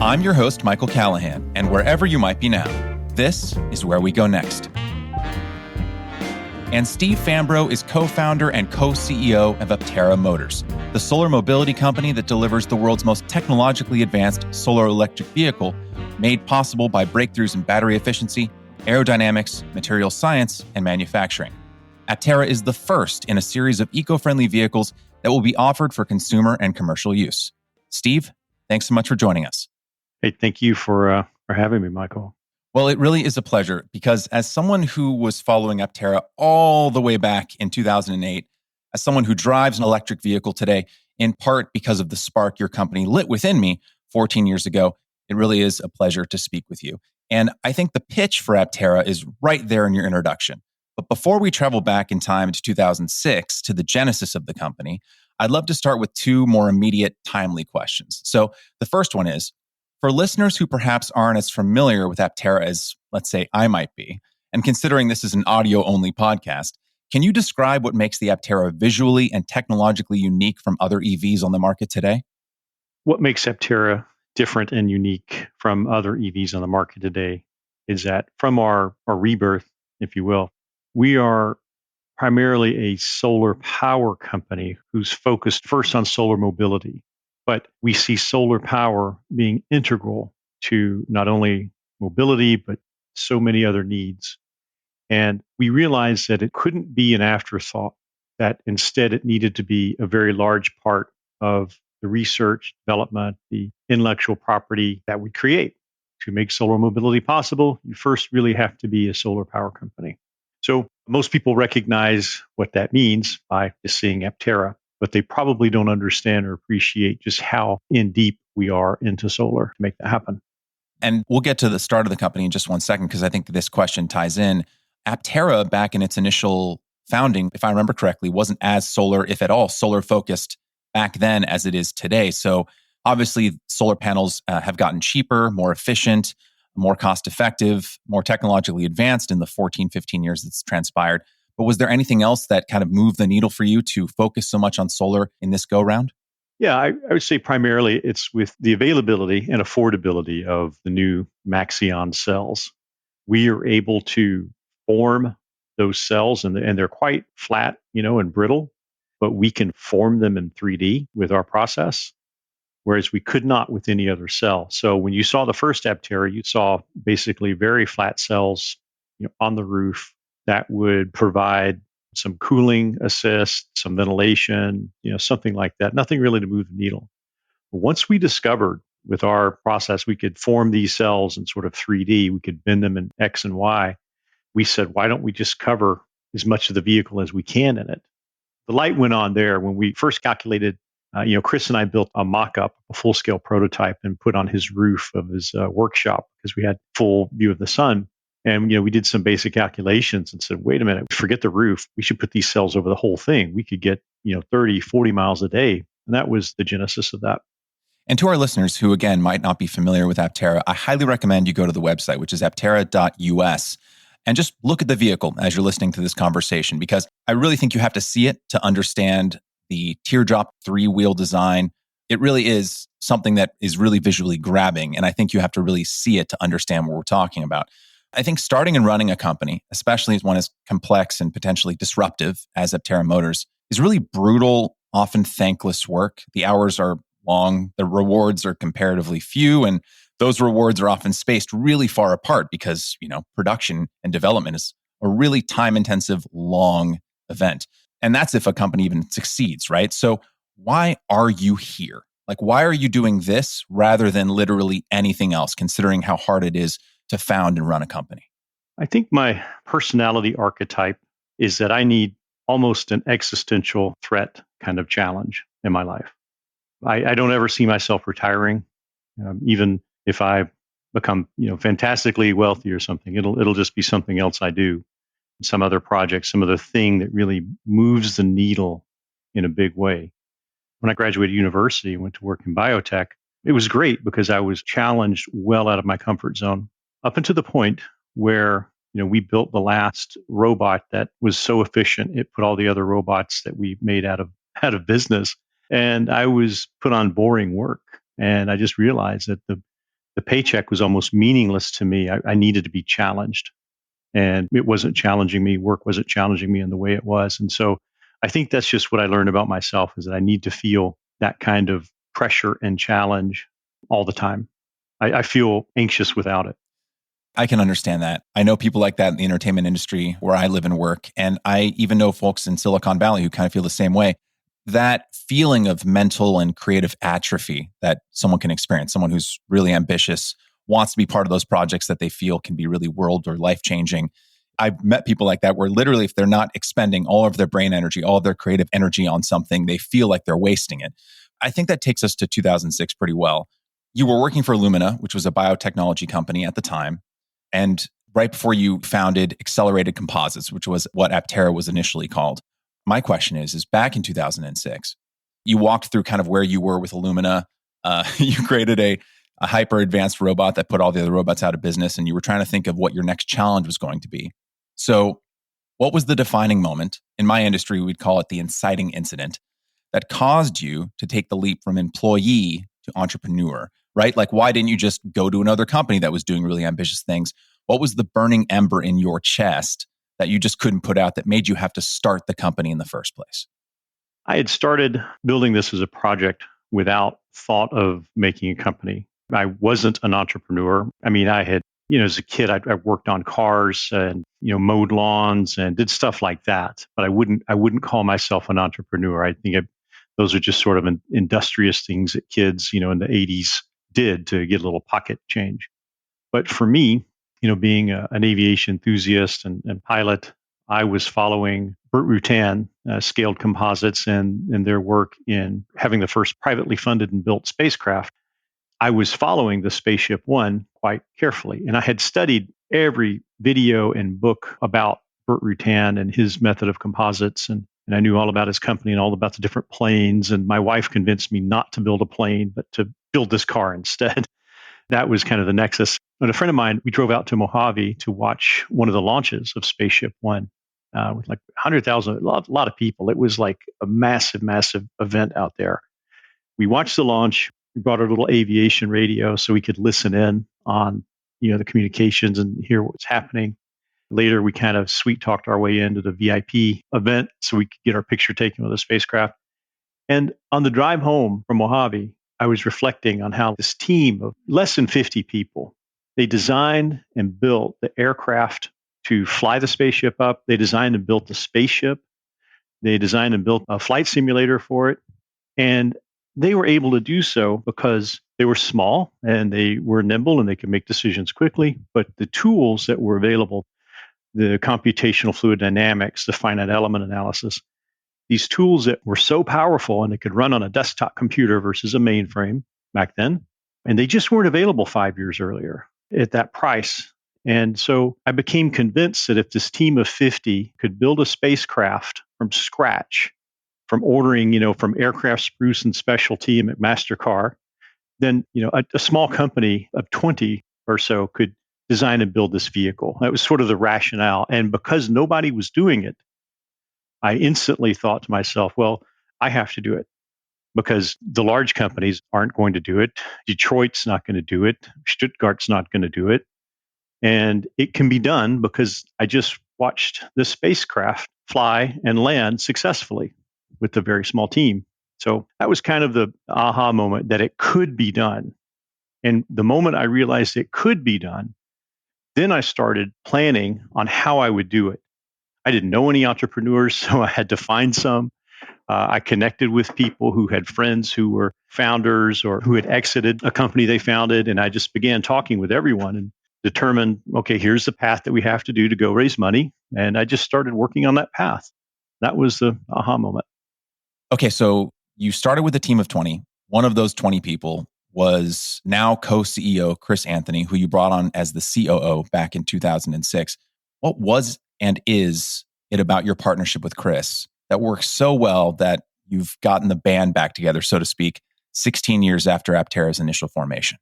I'm your host, Michael Callahan, and wherever you might be now, this is Where We Go Next. And Steve Fambro is co-founder and co-CEO of Aptera Motors, the solar mobility company that delivers the world's most technologically advanced solar electric vehicle, made possible by breakthroughs in battery efficiency, aerodynamics, material science, and manufacturing. Aptera is the first in a series of eco-friendly vehicles that will be offered for consumer and commercial use. Steve, thanks so much for joining us. Hey, thank you for having me, Michael. Well, it really is a pleasure because as someone who was following Aptera all the way back in 2008, as someone who drives an electric vehicle today, in part because of the spark your company lit within me 14 years ago, it really is a pleasure to speak with you. And I think the pitch for Aptera is right there in your introduction. But before we travel back in time to 2006 to the genesis of the company, I'd love to start with two more immediate, timely questions. So the first one is, for listeners who perhaps aren't as familiar with Aptera as, let's say, I might be, and considering this is an audio-only podcast, can you describe what makes the Aptera visually and technologically unique from other EVs on the market today? What makes Aptera different and unique from other EVs on the market today is that from our rebirth, if you will, we are primarily a solar power company who's focused first on solar mobility. But we see solar power being integral to not only mobility, but so many other needs. And we realized that it couldn't be an afterthought, that instead it needed to be a very large part of the research, development, the intellectual property that we create. To make solar mobility possible, you first really have to be a solar power company. So most people recognize what that means by just seeing Aptera, but they probably don't understand or appreciate just how in deep we are into solar to make that happen. And we'll get to the start of the company in just one second, because I think this question ties in. Aptera, back in its initial founding, if I remember correctly, wasn't as solar, if at all, solar focused back then as it is today. So obviously solar panels have gotten cheaper, more efficient, more cost effective, more technologically advanced in the 14, 15 years that's transpired. But was there anything else that kind of moved the needle for you to focus so much on solar in this go round? Yeah, I would say primarily it's with the availability and affordability of the new Maxion cells. We are able to form those cells, and they're quite flat, and brittle, but we can form them in 3D with our process, whereas we could not with any other cell. So when you saw the first Aptera, you saw basically very flat cells, on the roof that would provide some cooling assist, some ventilation, something like that. Nothing really to move the needle. But once we discovered with our process, we could form these cells in sort of 3D, we could bend them in X and Y. We said, why don't we just cover as much of the vehicle as we can in it? The light went on there when we first calculated. Chris and I built a mock-up, a full-scale prototype, and put on his roof of his workshop because we had full view of the sun. And, we did some basic calculations and said, wait a minute, forget the roof. We should put these cells over the whole thing. We could get, 30, 40 miles a day. And that was the genesis of that. And to our listeners who, again, might not be familiar with Aptera, I highly recommend you go to the website, which is aptera.us, and just look at the vehicle as you're listening to this conversation, because I really think you have to see it to understand the teardrop 3-wheel design. It really is something that is really visually grabbing. And I think you have to really see it to understand what we're talking about. I think starting and running a company, especially one as complex and potentially disruptive as Aptera Motors, is really brutal, often thankless work. The hours are long, the rewards are comparatively few, and those rewards are often spaced really far apart because, production and development is a really time-intensive, long event. And that's if a company even succeeds, right? So why are you here? Like, why are you doing this rather than literally anything else, considering how hard it is to found and run a company? I think my personality archetype is that I need almost an existential threat kind of challenge in my life. I don't ever see myself retiring, even if I become, fantastically wealthy or something. It'll just be something else I do, some other project, some other thing that really moves the needle in a big way. When I graduated university and went to work in biotech, it was great because I was challenged well out of my comfort zone, up until the point where we built the last robot that was so efficient it put all the other robots that we made out of business. And I was put on boring work, and I just realized that the the paycheck was almost meaningless to me. I needed to be challenged. And it wasn't challenging me. Work wasn't challenging me in the way it was. And so I think that's just what I learned about myself is that I need to feel that kind of pressure and challenge all the time. I feel anxious without it. I can understand that. I know people like that in the entertainment industry where I live and work. And I even know folks in Silicon Valley who kind of feel the same way. That feeling of mental and creative atrophy that someone can experience, someone who's really ambitious, wants to be part of those projects that they feel can be really world or life changing. I've met people like that where literally, if they're not expending all of their brain energy, all of their creative energy on something, they feel like they're wasting it. I think that takes us to 2006 pretty well. You were working for Illumina, which was a biotechnology company at the time. And right before you founded Accelerated Composites, which was what Aptera was initially called. My question is back in 2006, you walked through kind of where you were with Illumina. You created a hyper advanced robot that put all the other robots out of business, and you were trying to think of what your next challenge was going to be. So what was the defining moment? In my industry, we'd call it the inciting incident that caused you to take the leap from employee to entrepreneur, right? Like, why didn't you just go to another company that was doing really ambitious things? What was the burning ember in your chest that you just couldn't put out that made you have to start the company in the first place? I had started building this as a project without thought of making a company. I wasn't an entrepreneur. I mean, I had, as a kid, I worked on cars and, mowed lawns and did stuff like that. But I wouldn't call myself an entrepreneur. I think those are just sort of industrious things that kids, in the 80s did to get a little pocket change. But for me, being an aviation enthusiast and pilot, I was following Burt Rutan, Scaled Composites, and their work in having the first privately funded and built spacecraft. I was following the Spaceship One quite carefully, and I had studied every video and book about Burt Rutan and his method of composites, and I knew all about his company and all about the different planes. And my wife convinced me not to build a plane, but to build this car instead. That was kind of the nexus. And a friend of mine, we drove out to Mojave to watch one of the launches of Spaceship One with like 100,000, a lot of people. It was like a massive, massive event out there. We watched the launch. We brought our little aviation radio so we could listen in on, the communications and hear what's happening. Later, we kind of sweet talked our way into the VIP event so we could get our picture taken with the spacecraft. And on the drive home from Mojave, I was reflecting on how this team of less than 50 people, they designed and built the aircraft to fly the spaceship up. They designed and built the spaceship. They designed and built a flight simulator for it. And they were able to do so because they were small and they were nimble and they could make decisions quickly. But the tools that were available, the computational fluid dynamics, the finite element analysis, these tools that were so powerful and they could run on a desktop computer versus a mainframe back then, and they just weren't available 5 years earlier at that price. And so I became convinced that if this team of 50 could build a spacecraft from scratch, from ordering, from Aircraft Spruce and Specialty and McMaster-Carr, then, a small company of 20 or so could design and build this vehicle. That was sort of the rationale. And because nobody was doing it, I instantly thought to myself, well, I have to do it because the large companies aren't going to do it. Detroit's not going to do it. Stuttgart's not going to do it. And it can be done because I just watched the spacecraft fly and land successfully with a very small team. So that was kind of the aha moment that it could be done. And the moment I realized it could be done, then I started planning on how I would do it. I didn't know any entrepreneurs, so I had to find some. I connected with people who had friends who were founders or who had exited a company they founded. And I just began talking with everyone and determined, okay, here's the path that we have to do to go raise money. And I just started working on that path. That was the aha moment. Okay, so you started with a team of 20. One of those 20 people was now co-CEO Chris Anthony, who you brought on as the COO back in 2006. What was and is it about your partnership with Chris that works so well that you've gotten the band back together, so to speak, 16 years after Aptera's initial formation?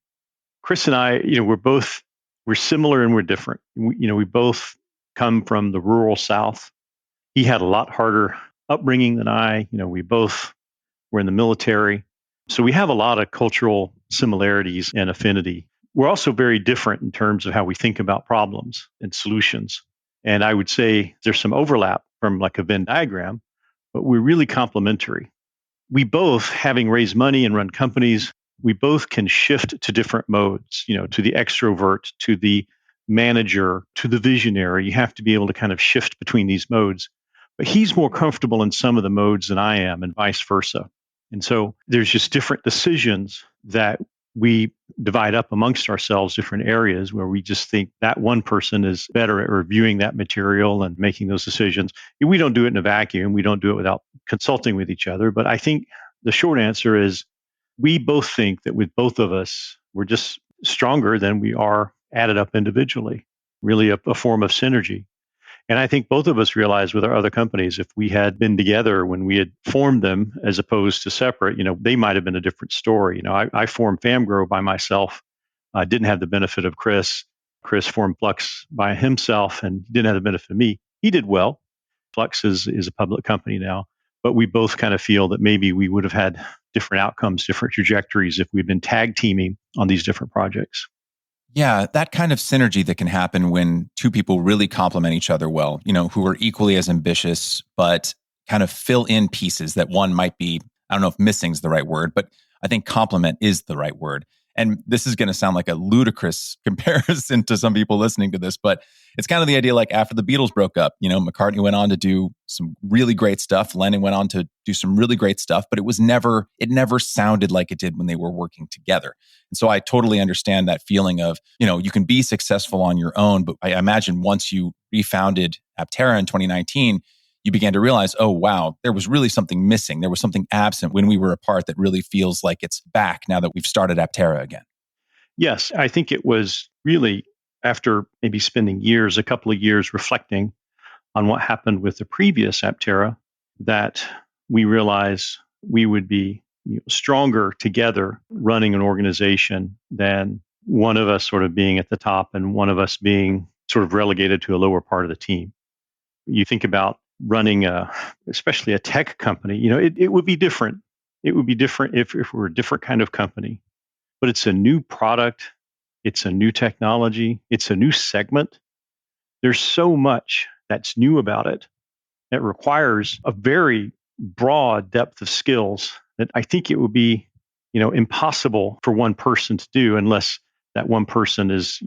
Chris and I, we're similar and we're different. We both come from the rural South. He had a lot harder upbringing than I. We both were in the military. So we have a lot of cultural similarities and affinity. We're also very different in terms of how we think about problems and solutions. And I would say there's some overlap from like a Venn diagram, but we're really complementary. We both, having raised money and run companies, we both can shift to different modes, to the extrovert, to the manager, to the visionary. You have to be able to kind of shift between these modes. But he's more comfortable in some of the modes than I am, and vice versa. And so there's just different decisions that we divide up amongst ourselves, different areas where we just think that one person is better at reviewing that material and making those decisions. We don't do it in a vacuum. We don't do it without consulting with each other. But I think the short answer is we both think that with both of us, we're just stronger than we are added up individually, really a form of synergy. And I think both of us realized with our other companies, if we had been together when we had formed them as opposed to separate, they might have been a different story. I formed Fambro by myself. I didn't have the benefit of Chris. Chris formed Flux by himself and didn't have the benefit of me. He did well. Flux is a public company now, but we both kind of feel that maybe we would have had different outcomes, different trajectories if we'd been tag teaming on these different projects. Yeah, that kind of synergy that can happen when two people really complement each other well, who are equally as ambitious, but kind of fill in pieces that one might be, I don't know if missing is the right word, but I think complement is the right word. And this is going to sound like a ludicrous comparison to some people listening to this, but it's kind of the idea like after the Beatles broke up, McCartney went on to do some really great stuff. Lennon went on to do some really great stuff, but it never sounded like it did when they were working together. And so I totally understand that feeling of, you can be successful on your own, but I imagine once you refounded Aptera in 2019, you began to realize, oh, wow, there was really something missing. There was something absent when we were apart that really feels like it's back now that we've started Aptera again. Yes, I think it was really after maybe spending a couple of years reflecting on what happened with the previous Aptera, that we realized we would be stronger together running an organization than one of us sort of being at the top and one of us being sort of relegated to a lower part of the team. You think about running especially a tech company, it would be different. It would be different if we're a different kind of company, but it's a new product. It's a new technology. It's a new segment. There's so much that's new about it that requires a very broad depth of skills that I think it would be, impossible for one person to do unless that one person is,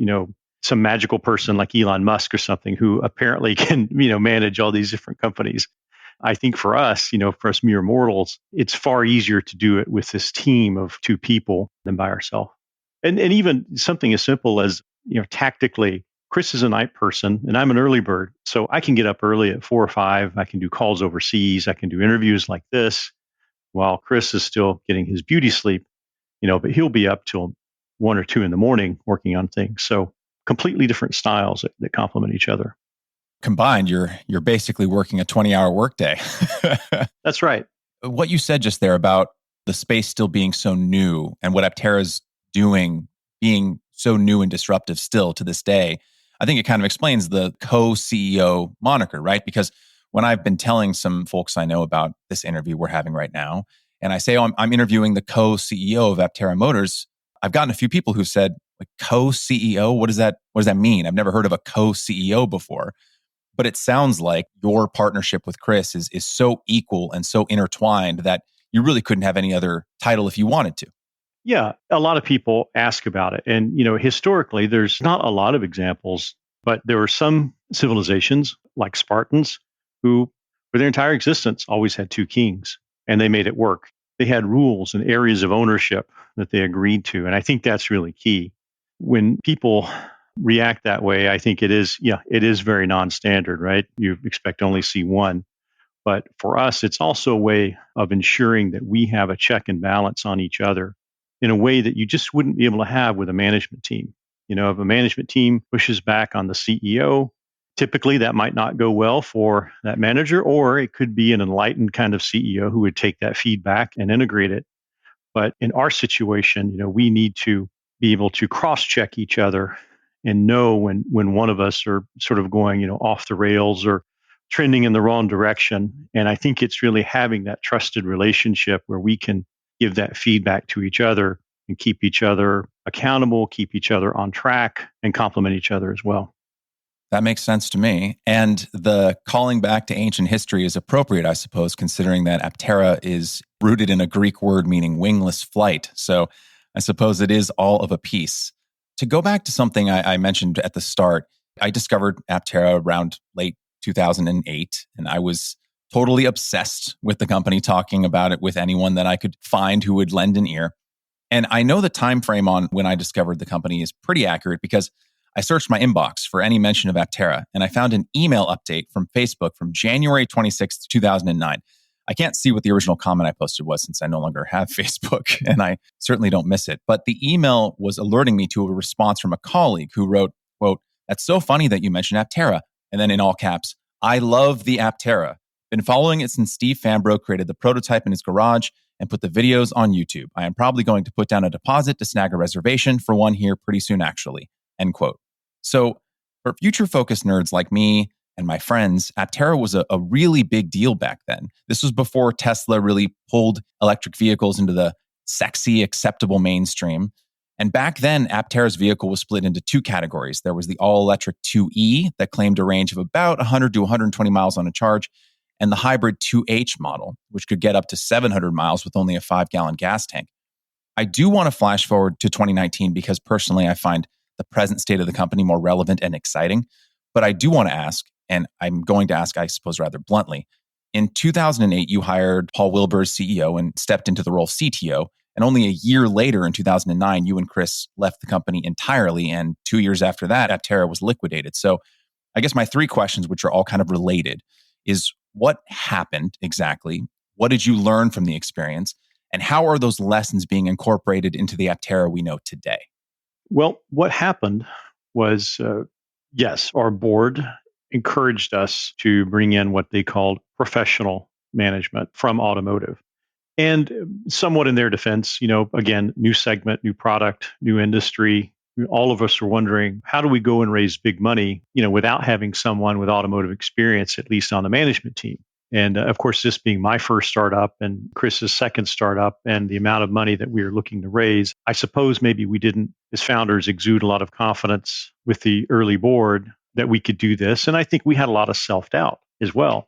some magical person like Elon Musk or something who apparently can, manage all these different companies. I think for us, for us mere mortals, it's far easier to do it with this team of two people than by ourselves. And even something as simple as, tactically, Chris is a night person and I'm an early bird. So I can get up early at 4 or 5. I can do calls overseas. I can do interviews like this while Chris is still getting his beauty sleep, but he'll be up till 1 or 2 in the morning working on things. So completely different styles that complement each other. Combined, you're basically working a 20-hour workday. That's right. What you said just there about the space still being so new and what Aptera's doing being so new and disruptive still to this day, I think it kind of explains the co-CEO moniker, right? Because when I've been telling some folks I know about this interview we're having right now, and I say, oh, I'm interviewing the co-CEO of Aptera Motors, I've gotten a few people who said, like, co-CEO, what does that mean? I've never heard of a co-CEO before. But it sounds like your partnership with Chris is so equal and so intertwined that you really couldn't have any other title if you wanted to. Yeah, a lot of people ask about it. And, historically, there's not a lot of examples, but there were some civilizations like Spartans who, for their entire existence, always had two kings and they made it work. They had rules and areas of ownership that they agreed to. And I think that's really key. When people react that way, I think it is very non-standard, right? You expect to only see one. But for us, it's also a way of ensuring that we have a check and balance on each other in a way that you just wouldn't be able to have with a management team. If a management team pushes back on the CEO, typically that might not go well for that manager, or it could be an enlightened kind of CEO who would take that feedback and integrate it. But in our situation, we need to be able to cross-check each other and know when one of us are sort of going, off the rails or trending in the wrong direction. And I think it's really having that trusted relationship where we can give that feedback to each other and keep each other accountable, keep each other on track, and complement each other as well. That makes sense to me. And the calling back to ancient history is appropriate, I suppose, considering that Aptera is rooted in a Greek word meaning wingless flight. So I suppose it is all of a piece. To go back to something I mentioned at the start, I discovered Aptera around late 2008, and I was totally obsessed with the company, talking about it with anyone that I could find who would lend an ear. And I know the time frame on when I discovered the company is pretty accurate because I searched my inbox for any mention of Aptera, and I found an email update from Facebook from January 26th, 2009. I can't see what the original comment I posted was since I no longer have Facebook, and I certainly don't miss it. But the email was alerting me to a response from a colleague who wrote, quote, "That's so funny that you mentioned Aptera." And then in all caps, "I love the Aptera. Been following it since Steve Fambro created the prototype in his garage and put the videos on YouTube. I am probably going to put down a deposit to snag a reservation for one here pretty soon, actually." End quote. So for future-focused nerds like me and my friends, Aptera was a really big deal back then. This was before Tesla really pulled electric vehicles into the sexy, acceptable mainstream. And back then, Aptera's vehicle was split into two categories. There was the all-electric 2E that claimed a range of about 100 to 120 miles on a charge, and the hybrid 2H model, which could get up to 700 miles with only a 5-gallon gas tank. I do want to flash forward to 2019 because personally I find the present state of the company more relevant and exciting. But I do want to ask, and I'm going to ask, I suppose, rather bluntly. In 2008, you hired Paul Wilbur as CEO and stepped into the role of CTO. And only a year later, in 2009, you and Chris left the company entirely. And 2 years after that, Aptera was liquidated. So I guess my three questions, which are all kind of related, is what happened exactly? What did you learn from the experience? And how are those lessons being incorporated into the Aptera we know today? Well, what happened was, yes, our board encouraged us to bring in what they called professional management from automotive. And somewhat in their defense, again, new segment, new product, new industry. All of us were wondering, how do we go and raise big money, without having someone with automotive experience, at least on the management team? And of course, this being my first startup and Chris's second startup, and the amount of money that we were looking to raise, I suppose maybe we didn't, as founders, exude a lot of confidence with the early board that we could do this. And I think we had a lot of self-doubt as well.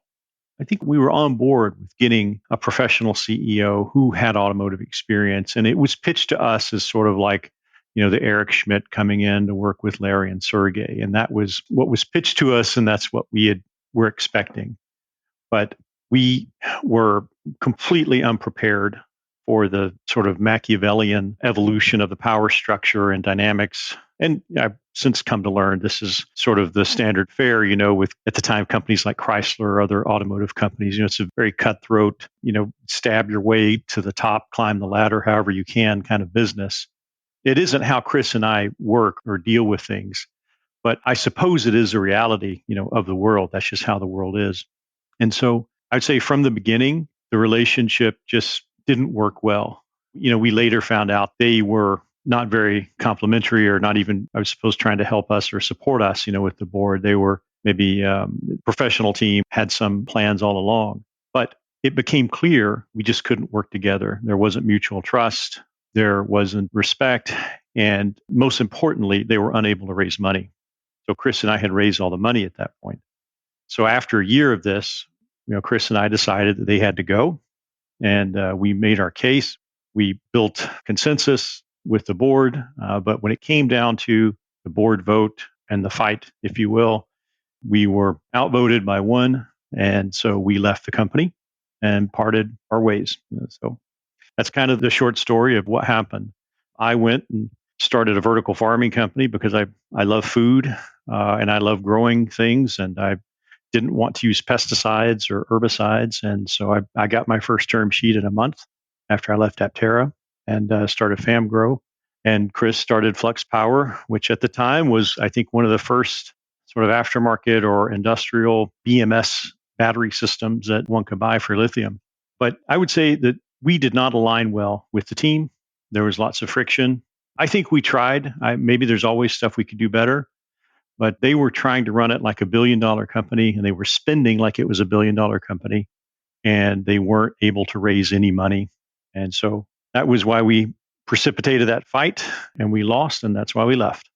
I think we were on board with getting a professional CEO who had automotive experience. And it was pitched to us as sort of like, the Eric Schmidt coming in to work with Larry and Sergey. And that was what was pitched to us. And that's what were expecting. But we were completely unprepared for the sort of Machiavellian evolution of the power structure and dynamics. And I've since come to learn this is sort of the standard fare, with at the time companies like Chrysler or other automotive companies. It's a very cutthroat, stab your way to the top, climb the ladder however you can kind of business. It isn't how Chris and I work or deal with things, but I suppose it is a reality, of the world. That's just how the world is. And so I'd say from the beginning, the relationship just didn't work well. We later found out they were not very complimentary, or not even, I suppose, trying to help us or support us, with the board. They were maybe professional team, had some plans all along. But it became clear we just couldn't work together. There wasn't mutual trust. There wasn't respect. And most importantly, they were unable to raise money. So Chris and I had raised all the money at that point. So after a year of this, Chris and I decided that they had to go, and we made our case. We built consensus with the board, but when it came down to the board vote and the fight, if you will, we were outvoted by one, and so we left the company and parted our ways. So that's kind of the short story of what happened. I went and started a vertical farming company because I love food and I love growing things, and I didn't want to use pesticides or herbicides. And so I got my first term sheet in a month after I left Aptera, and started Fambro. And Chris started Flux Power, which at the time was, I think, one of the first sort of aftermarket or industrial BMS battery systems that one could buy for lithium. But I would say that we did not align well with the team. There was lots of friction. I think we tried. Maybe there's always stuff we could do better. But they were trying to run it like $1 billion company, and they were spending like it was $1 billion company, and they weren't able to raise any money. And so that was why we precipitated that fight, and we lost, and that's why we left.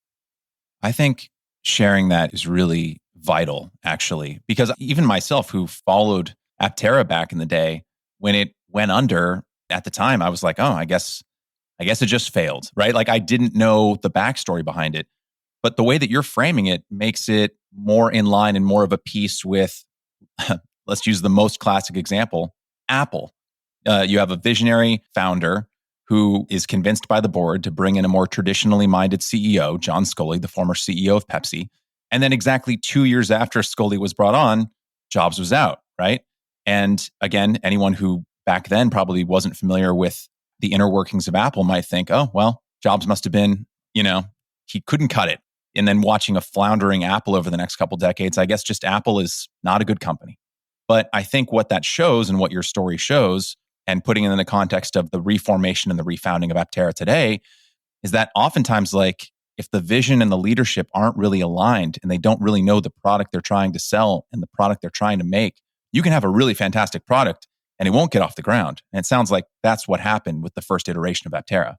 I think sharing that is really vital, actually, because even myself, who followed Aptera back in the day, when it went under at the time, I was like, oh, I guess it just failed, right? Like I didn't know the backstory behind it. But the way that you're framing it makes it more in line and more of a piece with, let's use the most classic example, Apple. You have a visionary founder who is convinced by the board to bring in a more traditionally minded CEO, John Sculley, the former CEO of Pepsi. And then exactly 2 years after Sculley was brought on, Jobs was out, right? And again, anyone who back then probably wasn't familiar with the inner workings of Apple might think, oh, well, Jobs must have been, he couldn't cut it. And then watching a floundering Apple over the next couple decades, I guess just Apple is not a good company. But I think what that shows and what your story shows, and putting it in the context of the reformation and the refounding of Aptera today, is that oftentimes, like, if the vision and the leadership aren't really aligned and they don't really know the product they're trying to sell and the product they're trying to make, you can have a really fantastic product and it won't get off the ground. And it sounds like that's what happened with the first iteration of Aptera.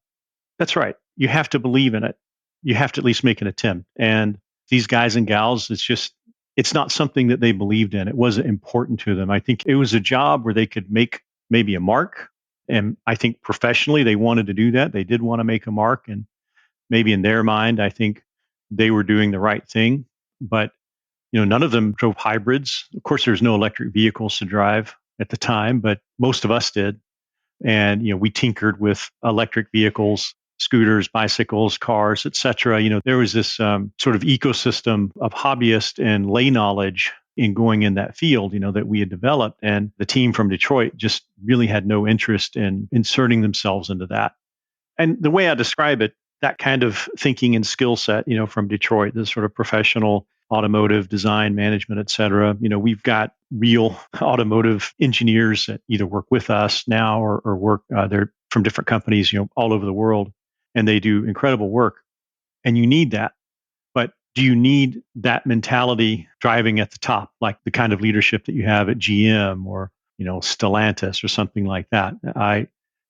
That's right. You have to believe in it. You have to at least make an attempt. And these guys and gals, it's not something that they believed in. It wasn't important to them. I think it was a job where they could make maybe a mark. And I think professionally, they wanted to do that. They did want to make a mark. And maybe in their mind, I think they were doing the right thing. But none of them drove hybrids. Of course, there's no electric vehicles to drive at the time, but most of us did. And we tinkered with electric vehicles, scooters, bicycles, cars, etc. There was this sort of ecosystem of hobbyist and lay knowledge in going in that field, that we had developed. And the team from Detroit just really had no interest in inserting themselves into that. And the way I describe it, that kind of thinking and skill set, from Detroit, this sort of professional automotive design, management, et cetera. We've got real automotive engineers that either work with us now or work, they're from different companies, all over the world, and they do incredible work. And you need that. But do you need that mentality driving at the top, like the kind of leadership that you have at GM or, Stellantis or something like that?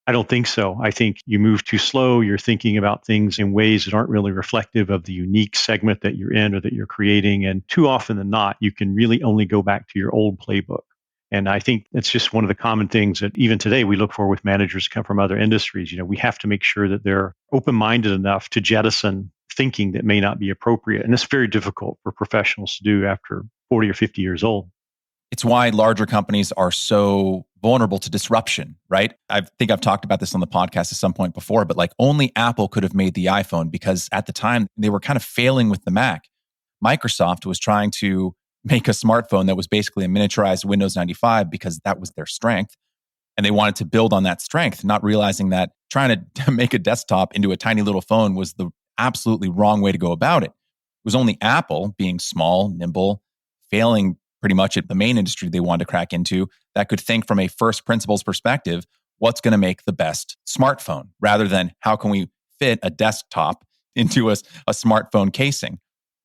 I don't think so. I think you move too slow. You're thinking about things in ways that aren't really reflective of the unique segment that you're in or that you're creating. And too often than not, you can really only go back to your old playbook. And I think that's just one of the common things that even today we look for with managers who come from other industries. We have to make sure that they're open-minded enough to jettison thinking that may not be appropriate. And it's very difficult for professionals to do after 40 or 50 years old. It's why larger companies are so vulnerable to disruption, right? I think I've talked about this on the podcast at some point before, but like only Apple could have made the iPhone because at the time they were kind of failing with the Mac. Microsoft was trying to make a smartphone that was basically a miniaturized Windows 95 because that was their strength. And they wanted to build on that strength, not realizing that trying to make a desktop into a tiny little phone was the absolutely wrong way to go about it. It was only Apple, being small, nimble, failing pretty much at the main industry they wanted to crack into, that could think from a first principles perspective, what's going to make the best smartphone, rather than how can we fit a desktop into a smartphone casing.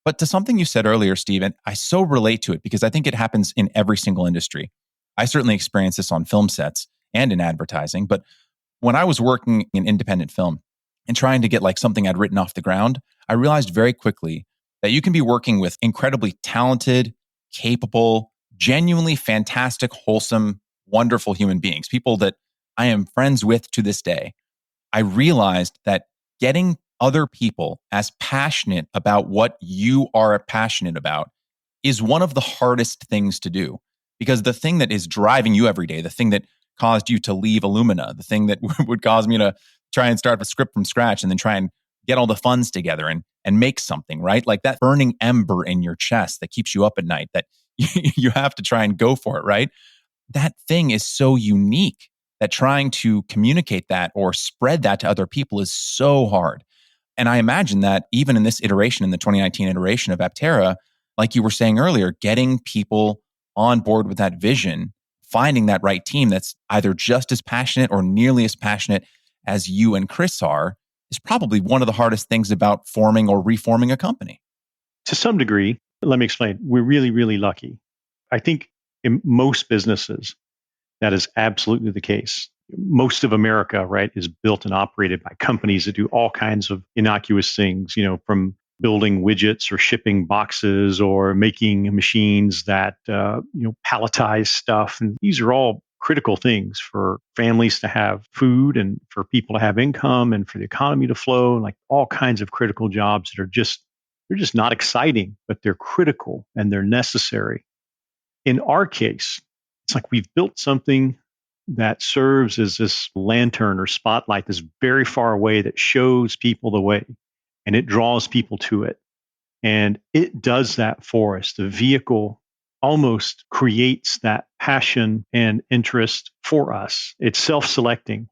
But to something you said earlier, Stephen, I so relate to it because I think it happens in every single industry. I certainly experienced this on film sets and in advertising, but when I was working in independent film and trying to get like something I'd written off the ground, I realized very quickly that you can be working with incredibly talented, capable, genuinely fantastic, wholesome, wonderful human beings, people that I am friends with to this day. I realized that getting other people as passionate about what you are passionate about is one of the hardest things to do, because the thing that is driving you every day, the thing that caused you to leave Illumina, the thing that would cause me to try and start a script from scratch and then try and get all the funds together and make something, right? Like that burning ember in your chest that keeps you up at night that you have to try and go for it, right? That thing is so unique that trying to communicate that or spread that to other people is so hard. And I imagine that even in this iteration, in the 2019 iteration of Aptera, like you were saying earlier, getting people on board with that vision, finding that right team that's either just as passionate or nearly as passionate as you and Chris are, is probably one of the hardest things about forming or reforming a company. To some degree, let me explain. We're really, really lucky. I think in most businesses, that is absolutely the case. most of America, right, is built and operated by companies that do all kinds of innocuous things, from building widgets or shipping boxes or making machines that, palletize stuff. And these are all critical things for families to have food and for people to have income and for the economy to flow, like all kinds of critical jobs that they're just not exciting, but they're critical and they're necessary. In our case, it's like we've built something that serves as this lantern or spotlight that's very far away that shows people the way and it draws people to it. And it does that for us. The vehicle almost creates that passion and interest for us. It's self selecting.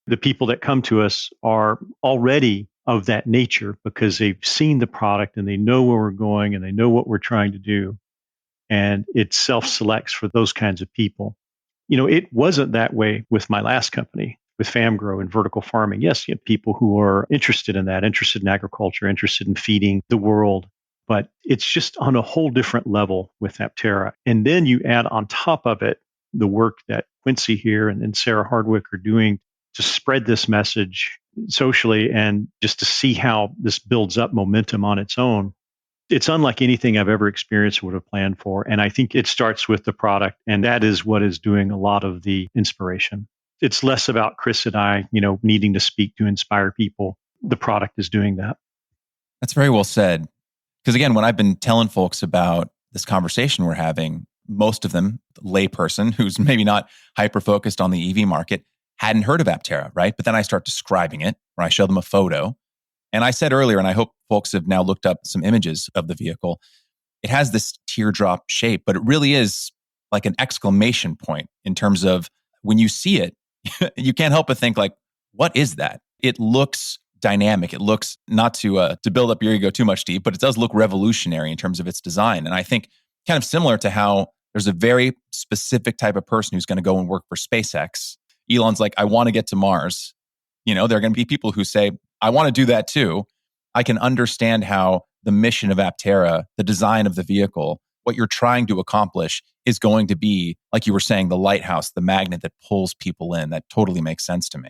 The people that come to us are already of that nature because they've seen the product and they know where we're going and they know what we're trying to do. And it self selects for those kinds of people. It wasn't that way with my last company, with Fambro and vertical farming. Yes, you have people who are interested in that, interested in agriculture, interested in feeding the world, but it's just on a whole different level with Aptera. And then you add on top of it the work that Quincy here and Sarah Hardwick are doing to spread this message socially and just to see how this builds up momentum on its own. It's unlike anything I've ever experienced or would have planned for. And I think it starts with the product. And that is what is doing a lot of the inspiration. It's less about Chris and I, needing to speak to inspire people. The product is doing that. That's very well said. Because again, when I've been telling folks about this conversation we're having, most of them, layperson who's maybe not hyper-focused on the EV market, hadn't heard of Aptera, right? But then I start describing it, or I show them a photo. And I said earlier, and I hope folks have now looked up some images of the vehicle, it has this teardrop shape, but it really is like an exclamation point in terms of when you see it, you can't help but think like, what is that? It looks dynamic. It looks, not to build up your ego too much, Steve, but it does look revolutionary in terms of its design. And I think kind of similar to how there's a very specific type of person who's going to go and work for SpaceX. Elon's like, I want to get to Mars. There are going to be people who say, I want to do that too. I can understand how the mission of Aptera, the design of the vehicle, what you're trying to accomplish is going to be, like you were saying, the lighthouse, the magnet that pulls people in. That totally makes sense to me.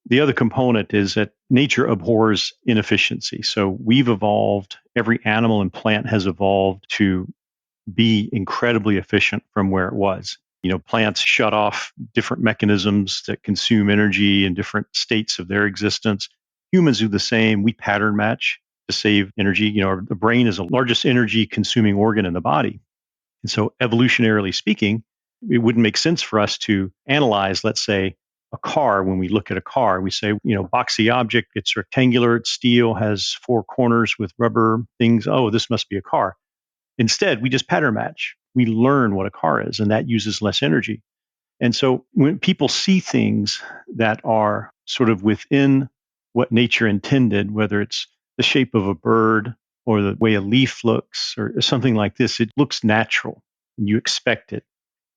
The other component is that nature abhors inefficiency. So we've evolved, every animal and plant has evolved to be incredibly efficient from where it was. Plants shut off different mechanisms that consume energy in different states of their existence. Humans do the same. We pattern match to save energy. The brain is the largest energy consuming organ in the body. And so evolutionarily speaking, it wouldn't make sense for us to analyze, let's say, a car. When we look at a car, we say, boxy object, it's rectangular, it's steel, has four corners with rubber things. Oh, this must be a car. Instead, we just pattern match. We learn what a car is, and that uses less energy. And so when people see things that are sort of within what nature intended, whether it's the shape of a bird or the way a leaf looks or something like this, it looks natural and you expect it.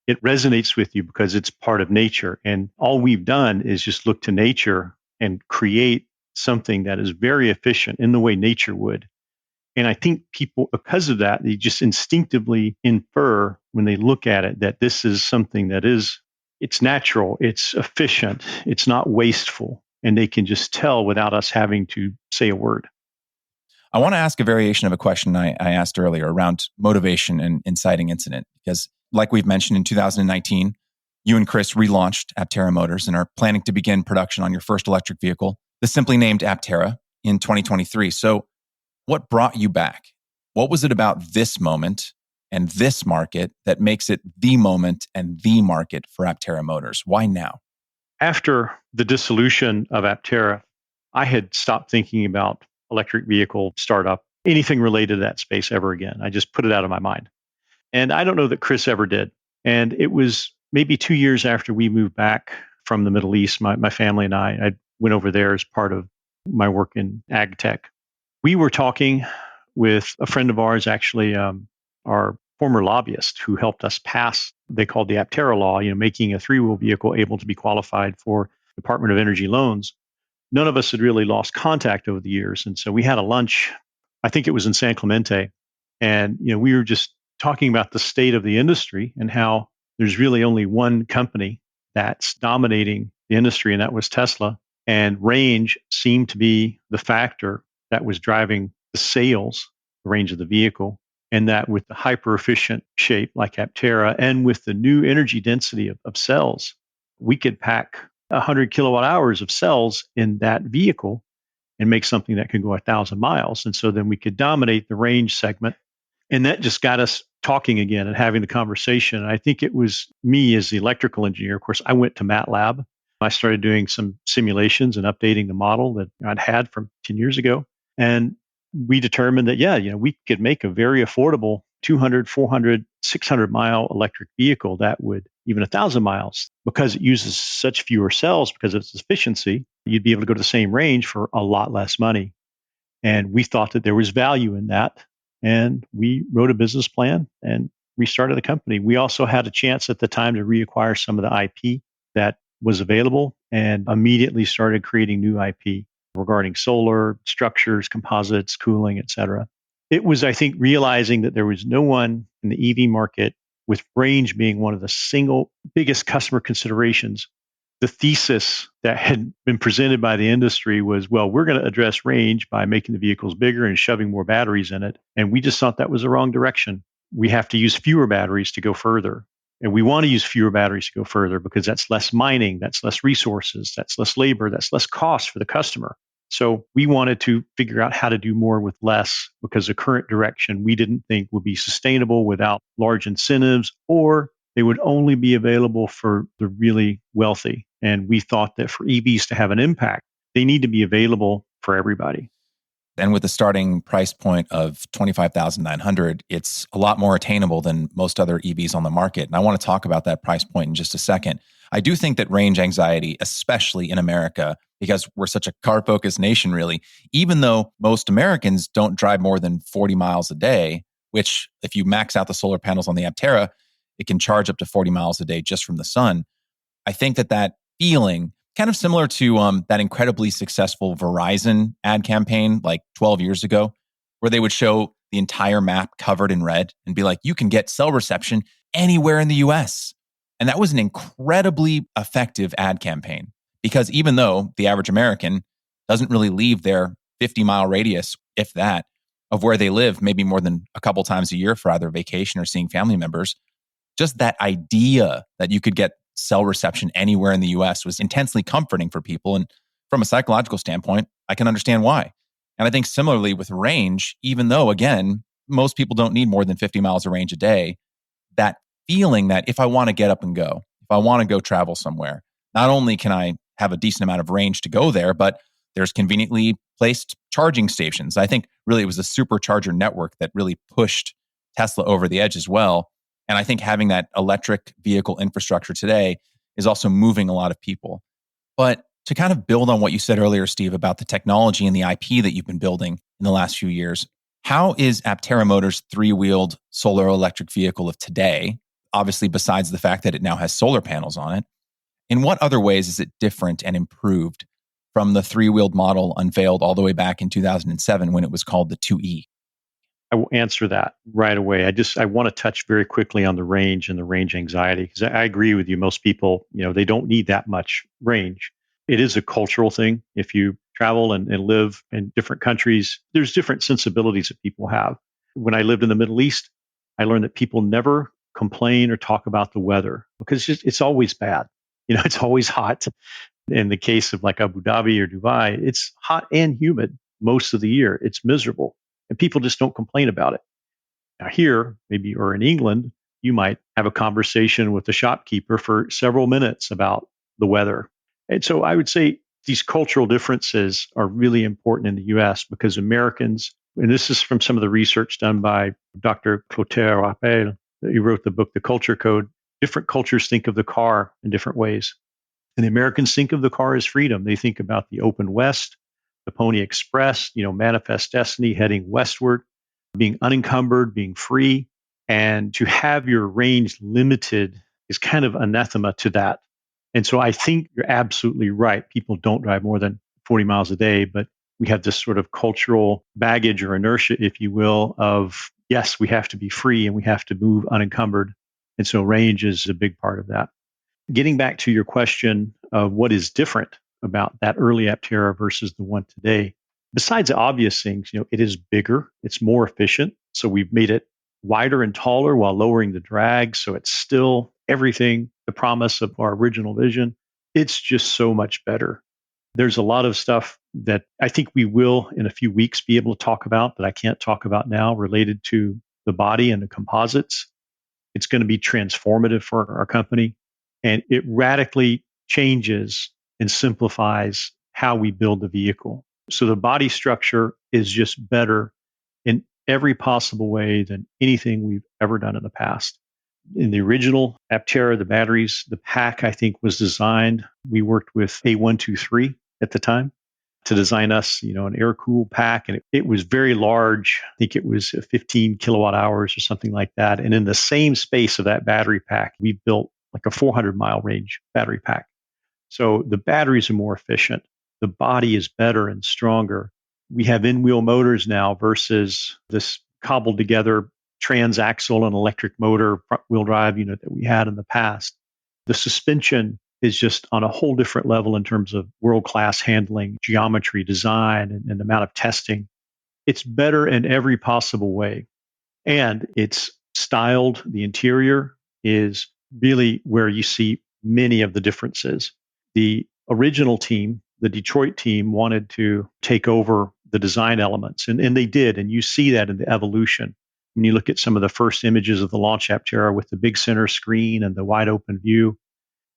It resonates with you because it's part of nature. And all we've done is just look to nature and create something that is very efficient in the way nature would. And I think people, because of that, they just instinctively infer when they look at it that this is something that it's natural, it's efficient, it's not wasteful. And they can just tell without us having to say a word. I want to ask a variation of a question I asked earlier around motivation and inciting incident, because like we've mentioned, in 2019, you and Chris relaunched Aptera Motors and are planning to begin production on your first electric vehicle, the simply named Aptera, in 2023. So what brought you back? What was it about this moment and this market that makes it the moment and the market for Aptera Motors? Why now? After the dissolution of Aptera, I had stopped thinking about electric vehicle startup, anything related to that space ever again. I just put it out of my mind. And I don't know that Chris ever did. And it was maybe 2 years after we moved back from the Middle East, my family and I went over there as part of my work in ag tech. We were talking with a friend of ours, actually, our former lobbyist who helped us pass, they called the Aptera law, making a three-wheel vehicle able to be qualified for Department of Energy loans. None of us had really lost contact over the years. And so we had a lunch, I think it was in San Clemente. And, we were just talking about the state of the industry and how there's really only one company that's dominating the industry, and that was Tesla. And range seemed to be the factor that was driving the sales, the range of the vehicle. And that with the hyper efficient shape like Aptera and with the new energy density of cells, we could pack 100 kilowatt hours of cells in that vehicle and make something that could go 1,000 miles. And so then we could dominate the range segment. And that just got us talking again and having the conversation. I think it was me as the electrical engineer. Of course, I went to MATLAB. I started doing some simulations and updating the model that I'd had from 10 years ago. And we determined that, we could make a very affordable 200, 400, 600-mile electric vehicle that would even 1,000 miles, because it uses such fewer cells because of its efficiency. You'd be able to go to the same range for a lot less money. And we thought that there was value in that. And we wrote a business plan and restarted the company. We also had a chance at the time to reacquire some of the IP that was available and immediately started creating new IP regarding solar, structures, composites, cooling, et cetera. It was, I think, realizing that there was no one in the EV market, with range being one of the single biggest customer considerations. The thesis that had been presented by the industry was, well, we're going to address range by making the vehicles bigger and shoving more batteries in it. And we just thought that was the wrong direction. We have to use fewer batteries to go further. And we want to use fewer batteries to go further because that's less mining, that's less resources, that's less labor, that's less cost for the customer. So we wanted to figure out how to do more with less, because the current direction we didn't think would be sustainable without large incentives, or they would only be available for the really wealthy. And we thought that for EVs to have an impact, they need to be available for everybody. And with the starting price point of $25,900, it's a lot more attainable than most other EVs on the market. And I want to talk about that price point in just a second. I do think that range anxiety, especially in America, because we're such a car-focused nation, really, even though most Americans don't drive more than 40 miles a day, which if you max out the solar panels on the Aptera, it can charge up to 40 miles a day just from the sun. I think that feeling, kind of similar to that incredibly successful Verizon ad campaign like 12 years ago, where they would show the entire map covered in red and be like, you can get cell reception anywhere in the US. And that was an incredibly effective ad campaign, because even though the average American doesn't really leave their 50-mile radius, if that, of where they live, maybe more than a couple times a year for either vacation or seeing family members, just that idea that you could get cell reception anywhere in the US was intensely comforting for people. And from a psychological standpoint, I can understand why. And I think similarly with range, even though, again, most people don't need more than 50 miles of range a day, that feeling that if I want to get up and go, if I want to go travel somewhere, not only can I have a decent amount of range to go there, but there's conveniently placed charging stations. I think really it was the supercharger network that really pushed Tesla over the edge as well. And I think having that electric vehicle infrastructure today is also moving a lot of people. But to kind of build on what you said earlier, Steve, about the technology and the IP that you've been building in the last few years, how is Aptera Motors' three-wheeled solar electric vehicle of today, obviously besides the fact that it now has solar panels on it, in what other ways is it different and improved from the three-wheeled model unveiled all the way back in 2007 when it was called the 2E? I will answer that right away. I want to touch very quickly on the range and the range anxiety, because I agree with you. Most people, they don't need that much range. It is a cultural thing. If you travel and live in different countries, there's different sensibilities that people have. When I lived in the Middle East, I learned that people never complain or talk about the weather because it's always bad. It's always hot. In the case of like Abu Dhabi or Dubai, it's hot and humid most of the year. It's miserable. And people just don't complain about it. Now, here, maybe, or in England, you might have a conversation with the shopkeeper for several minutes about the weather. And so I would say these cultural differences are really important in the US because Americans, and this is from some of the research done by Dr. Clotaire Appel, he wrote the book, The Culture Code. Different cultures think of the car in different ways. And the Americans think of the car as freedom. They think about the open West, the Pony Express, manifest destiny heading westward, being unencumbered, being free. And to have your range limited is kind of anathema to that. And so I think you're absolutely right. People don't drive more than 40 miles a day, but we have this sort of cultural baggage or inertia, if you will, of yes, we have to be free and we have to move unencumbered. And so range is a big part of that. Getting back to your question of what is different about that early Aptera versus the one today, besides the obvious things, it is bigger, it's more efficient. So we've made it wider and taller while lowering the drag. So it's still everything, the promise of our original vision. It's just so much better. There's a lot of stuff that I think we will in a few weeks be able to talk about that I can't talk about now related to the body and the composites. It's going to be transformative for our company, and it radically changes and simplifies how we build the vehicle. So the body structure is just better in every possible way than anything we've ever done in the past. In the original Aptera, the batteries, the pack, I think, was designed. We worked with A123 at the time to design us, an air-cooled pack. And it was very large. I think it was 15 kilowatt hours or something like that. And in the same space of that battery pack, we built like a 400-mile range battery pack. So the batteries are more efficient. The body is better and stronger. We have in-wheel motors now versus this cobbled together transaxle and electric motor front-wheel drive unit that we had in the past. The suspension is just on a whole different level in terms of world-class handling, geometry, design, and amount of testing. It's better in every possible way. And it's styled. The interior is really where you see many of the differences. The original team, the Detroit team, wanted to take over the design elements, and they did. And you see that in the evolution. When you look at some of the first images of the launch Aptera with the big center screen and the wide open view,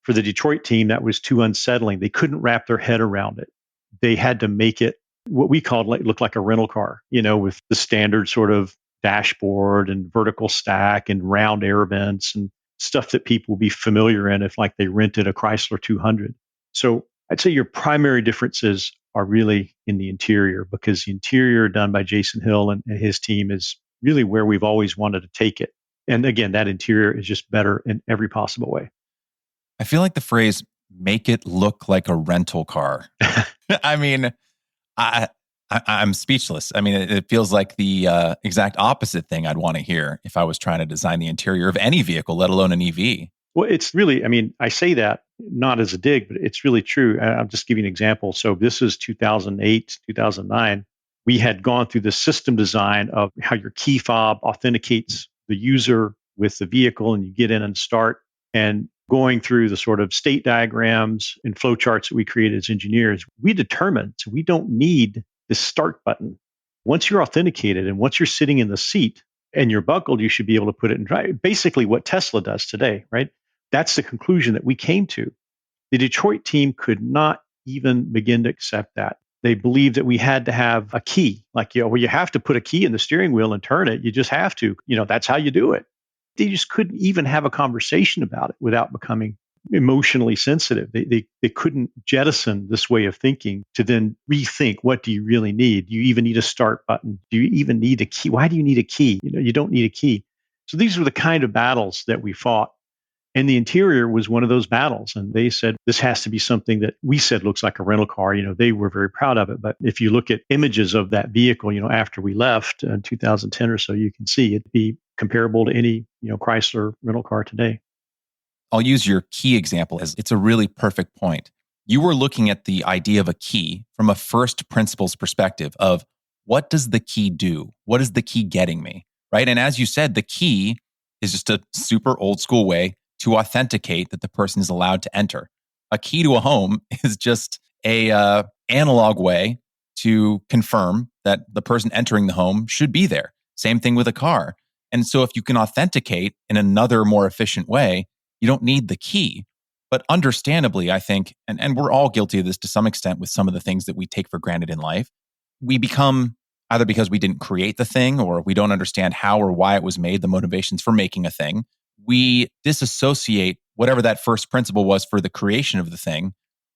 for the Detroit team, that was too unsettling. They couldn't wrap their head around it. They had to make it what we called look like a rental car, with the standard sort of dashboard and vertical stack and round air vents and stuff that people will be familiar in if like they rented a Chrysler 200. So I'd say your primary differences are really in the interior, because the interior done by Jason Hill and his team is really where we've always wanted to take it. And again, that interior is just better in every possible way. I feel like the phrase "make it look like a rental car." I mean, I'm speechless. I mean, it feels like the exact opposite thing I'd want to hear if I was trying to design the interior of any vehicle, let alone an EV. Well, it's really, I say that not as a dig, but it's really true. I'll just give you an example. So this is 2008, 2009. We had gone through the system design of how your key fob authenticates the user with the vehicle, and you get in and start, and going through the sort of state diagrams and flowcharts that we created as engineers. We determined so we don't need this start button. Once you're authenticated and once you're sitting in the seat and you're buckled, you should be able to put it in drive. Basically what Tesla does today, right? That's the conclusion that we came to. The Detroit team could not even begin to accept that. They believed that we had to have a key, like, you have to put a key in the steering wheel and turn it. You just have to, that's how you do it. They just couldn't even have a conversation about it without becoming emotionally sensitive. They couldn't jettison this way of thinking to then rethink, what do you really need? Do you even need a start button? Do you even need a key? Why do you need a key? You don't need a key. So these were the kind of battles that we fought. And the interior was one of those battles. And they said, this has to be something that we said looks like a rental car. They were very proud of it. But if you look at images of that vehicle, after we left in 2010 or so, you can see it'd be comparable to any, Chrysler rental car today. I'll use your key example as it's a really perfect point. You were looking at the idea of a key from a first principles perspective of, what does the key do? What is the key getting me? Right? And as you said, the key is just a super old school way to authenticate that the person is allowed to enter. A key to a home is just a analog way to confirm that the person entering the home should be there. Same thing with a car. And so if you can authenticate in another more efficient way, you don't need the key. But understandably, I think, and we're all guilty of this to some extent with some of the things that we take for granted in life, we become, either because we didn't create the thing or we don't understand how or why it was made, the motivations for making a thing, we disassociate whatever that first principle was for the creation of the thing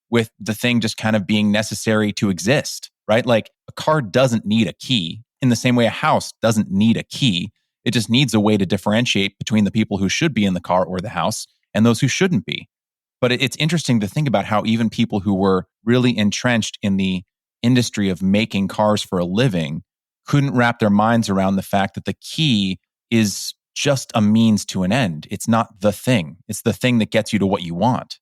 with the thing just kind of being necessary to exist, right? Like a car doesn't need a key in the same way a house doesn't need a key. It just needs a way to differentiate between the people who should be in the car or the house and those who shouldn't be. But it's interesting to think about how even people who were really entrenched in the industry of making cars for a living couldn't wrap their minds around the fact that the key is just a means to an end. It's not the thing. It's the thing that gets you to what you want.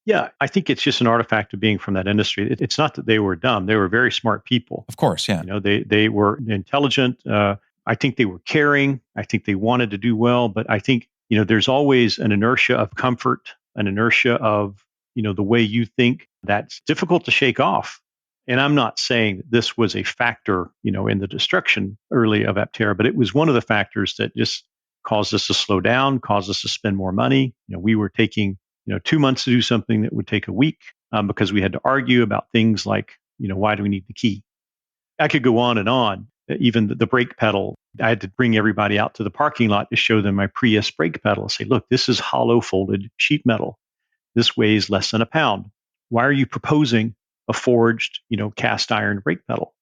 Yeah, I think it's just an artifact of being from that industry. It's not that they were dumb; they were very smart people. Of course, yeah. They were intelligent. I think they were caring. I think they wanted to do well. But I think there's always an inertia of comfort, an inertia of the way you think that's difficult to shake off. And I'm not saying that this was a factor, in the destruction early of Aptera, but it was one of the factors that just caused us to slow down, caused us to spend more money. We were taking 2 months to do something that would take a week because we had to argue about things like, why do we need the key? I could go on and on. Even the brake pedal, I had to bring everybody out to the parking lot to show them my Prius brake pedal and say, look, this is hollow folded sheet metal. This weighs less than a pound. Why are you proposing a forged, cast iron brake pedal?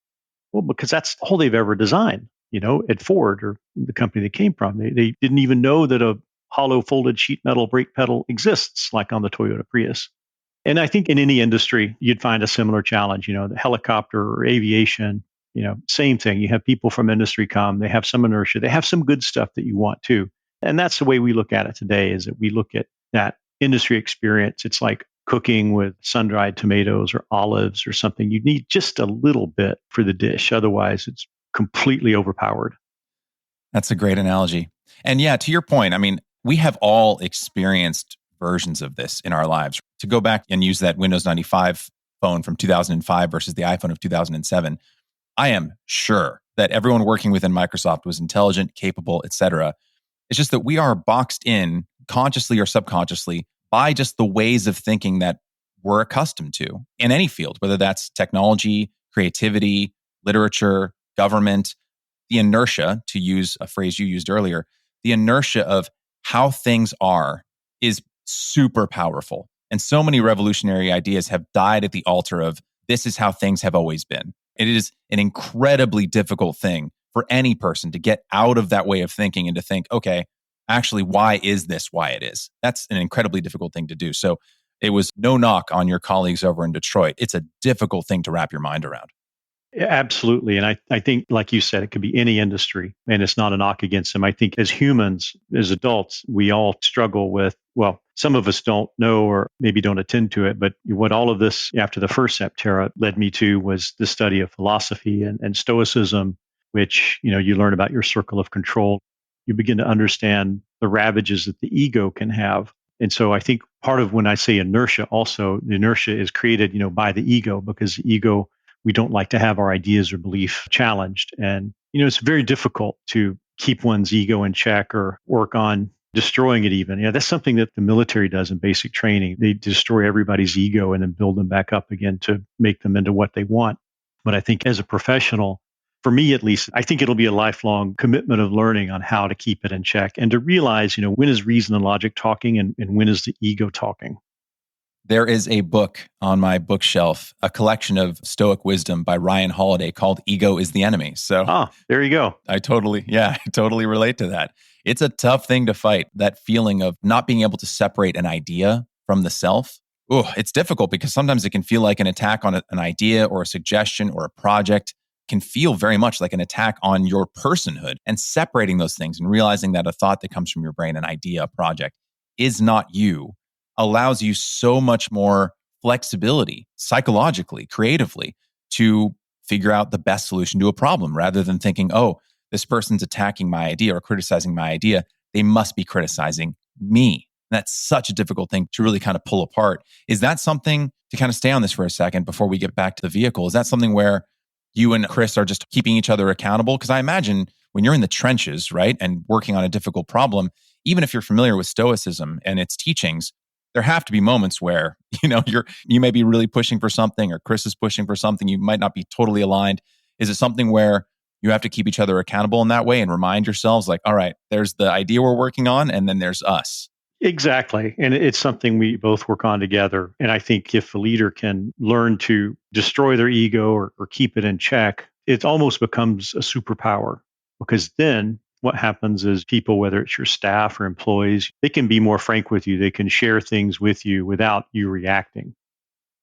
Well, because that's all they've ever designed, at Ford or the company they came from. They didn't even know that a hollow folded sheet metal brake pedal exists, like on the Toyota Prius. And I think in any industry, you'd find a similar challenge, the helicopter or aviation, same thing. You have people from industry come, they have some inertia, they have some good stuff that you want too. And that's the way we look at it today, is that we look at that industry experience. It's like cooking with sun-dried tomatoes or olives or something. You need just a little bit for the dish. Otherwise, it's completely overpowered. That's a great analogy. And yeah, to your point, I mean, we have all experienced versions of this in our lives. To go back and use that Windows 95 phone from 2005 versus the iPhone of 2007, I am sure that everyone working within Microsoft was intelligent, capable, etc. It's just that we are boxed in consciously or subconsciously by just the ways of thinking that we're accustomed to in any field, whether that's technology, creativity, literature, government. The inertia, to use a phrase you used earlier, the inertia of how things are is super powerful. And so many revolutionary ideas have died at the altar of this is how things have always been. It is an incredibly difficult thing for any person to get out of that way of thinking and to think, okay, actually, why is this why it is? That's an incredibly difficult thing to do. So it was no knock on your colleagues over in Detroit. It's a difficult thing to wrap your mind around. Yeah, absolutely. And I think, like you said, it could be any industry, and it's not a knock against them. I think as humans, as adults, we all struggle with, well, some of us don't know or maybe don't attend to it, but what all of this after the first Aptera led me to was the study of philosophy and Stoicism, which, you learn about your circle of control. You begin to understand the ravages that the ego can have. And so I think part of when I say inertia, also the inertia is created, by the ego, because the ego, we don't like to have our ideas or belief challenged. And, it's very difficult to keep one's ego in check or work on destroying it even. That's something that the military does in basic training. They destroy everybody's ego and then build them back up again to make them into what they want. But I think as a professional, for me at least, I think it'll be a lifelong commitment of learning on how to keep it in check and to realize, when is reason and logic talking and when is the ego talking. There is a book on my bookshelf, a collection of Stoic wisdom by Ryan Holiday called Ego is the Enemy. So there you go. I totally relate to that. It's a tough thing to fight, that feeling of not being able to separate an idea from the self. It's difficult because sometimes it can feel like an attack on an idea or a suggestion or a project can feel very much like an attack on your personhood, and separating those things and realizing that a thought that comes from your brain, an idea, a project is not you, allows you so much more flexibility psychologically, creatively, to figure out the best solution to a problem rather than thinking, oh, this person's attacking my idea or criticizing my idea. They must be criticizing me. And that's such a difficult thing to really kind of pull apart. Is that something, to kind of stay on this for a second before we get back to the vehicle, is that something where you and Chris are just keeping each other accountable? Because I imagine when you're in the trenches, right, and working on a difficult problem, even if you're familiar with Stoicism and its teachings, there have to be moments where, you may be really pushing for something or Chris is pushing for something. You might not be totally aligned. Is it something where you have to keep each other accountable in that way and remind yourselves like, all right, there's the idea we're working on and then there's us? Exactly. And it's something we both work on together. And I think if a leader can learn to destroy their ego or keep it in check, it almost becomes a superpower, because then what happens is people, whether it's your staff or employees, they can be more frank with you. They can share things with you without you reacting.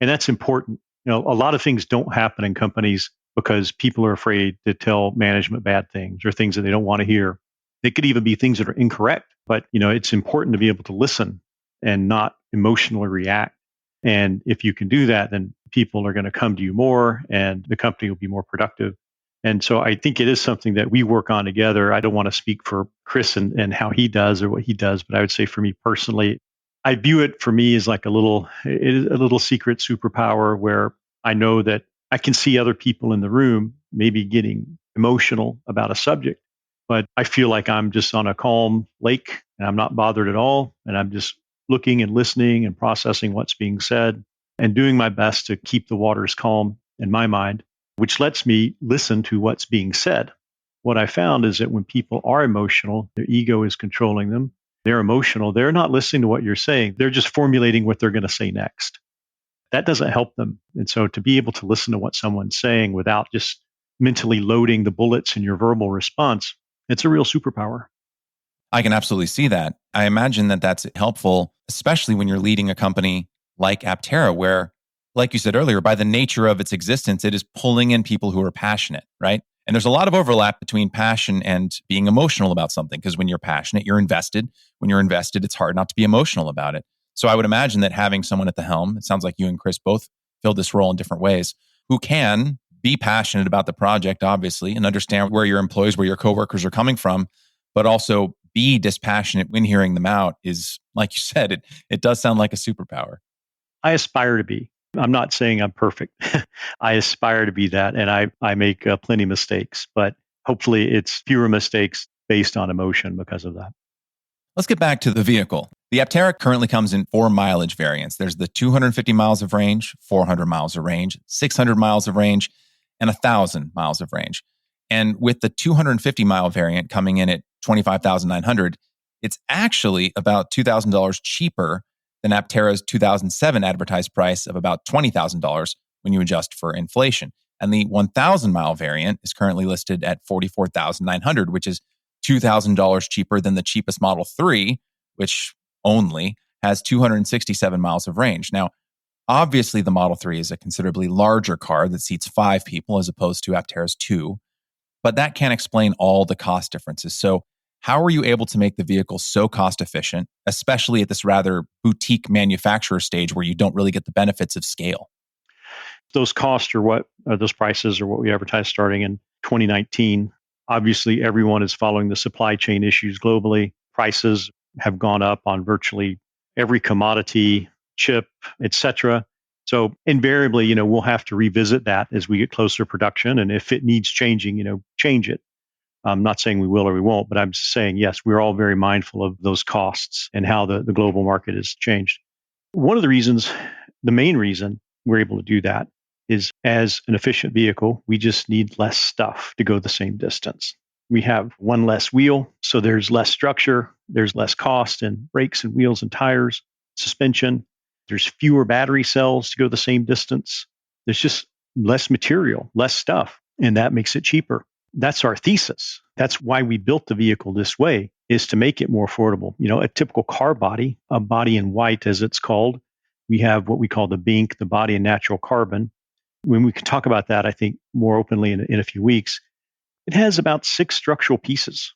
And that's important. A lot of things don't happen in companies because people are afraid to tell management bad things or things that they don't want to hear. They could even be things that are incorrect, but it's important to be able to listen and not emotionally react. And if you can do that, then people are going to come to you more and the company will be more productive. And so I think it is something that we work on together. I don't want to speak for Chris and how he does or what he does, but I would say for me personally, I view it for me as like it is a little secret superpower where I know that I can see other people in the room maybe getting emotional about a subject, but I feel like I'm just on a calm lake and I'm not bothered at all. And I'm just looking and listening and processing what's being said and doing my best to keep the waters calm in my mind, which lets me listen to what's being said. What I found is that when people are emotional, their ego is controlling them. They're emotional. They're not listening to what you're saying. They're just formulating what they're going to say next. That doesn't help them. And so to be able to listen to what someone's saying without just mentally loading the bullets in your verbal response, it's a real superpower. I can absolutely see that. I imagine that that's helpful, especially when you're leading a company like Aptera, where, like you said earlier, by the nature of its existence, it is pulling in people who are passionate, right? And there's a lot of overlap between passion and being emotional about something, because when you're passionate, you're invested. When you're invested, it's hard not to be emotional about it. So I would imagine that having someone at the helm, it sounds like you and Chris both filled this role in different ways, who can be passionate about the project, obviously, and understand where your employees, where your coworkers are coming from, but also be dispassionate when hearing them out is, like you said, it does sound like a superpower. I aspire to be. I'm not saying I'm perfect. I aspire to be that. And I make plenty of mistakes, but hopefully it's fewer mistakes based on emotion because of that. Let's get back to the vehicle. The Aptera currently comes in 4 mileage variants. There's the 250 miles of range, 400 miles of range, 600 miles of range, and 1,000 miles of range. And with the 250 mile variant coming in at $25,900, it's actually about $2,000 cheaper than Aptera's 2007 advertised price of about $20,000 when you adjust for inflation. And the 1,000 mile variant is currently listed at $44,900, which is $2,000 cheaper than the cheapest Model 3, which only has 267 miles of range. Now, obviously, the Model 3 is a considerably larger car that seats 5 people as opposed to Aptera's 2, but that can't explain all the cost differences. So, how are you able to make the vehicle so cost efficient, especially at this rather boutique manufacturer stage where you don't really get the benefits of scale? Those costs are those prices are what we advertised starting in 2019. Obviously, everyone is following the supply chain issues globally. Prices have gone up on virtually every commodity, chip, etc. So invariably, we'll have to revisit that as we get closer to production. And if it needs changing, change it. I'm not saying we will or we won't, but I'm saying, yes, we're all very mindful of those costs and how the global market has changed. One of the reasons, the main reason we're able to do that is as an efficient vehicle, we just need less stuff to go the same distance. We have one less wheel, so there's less structure, there's less cost in brakes and wheels and tires, suspension. There's fewer battery cells to go the same distance. There's just less material, less stuff, and that makes it cheaper. That's our thesis. That's why we built the vehicle this way, is to make it more affordable. A typical car body, a body in white as it's called, we have what we call the BINC, the body in natural carbon. When we can talk about that, I think more openly in a few weeks, it has about 6 structural pieces.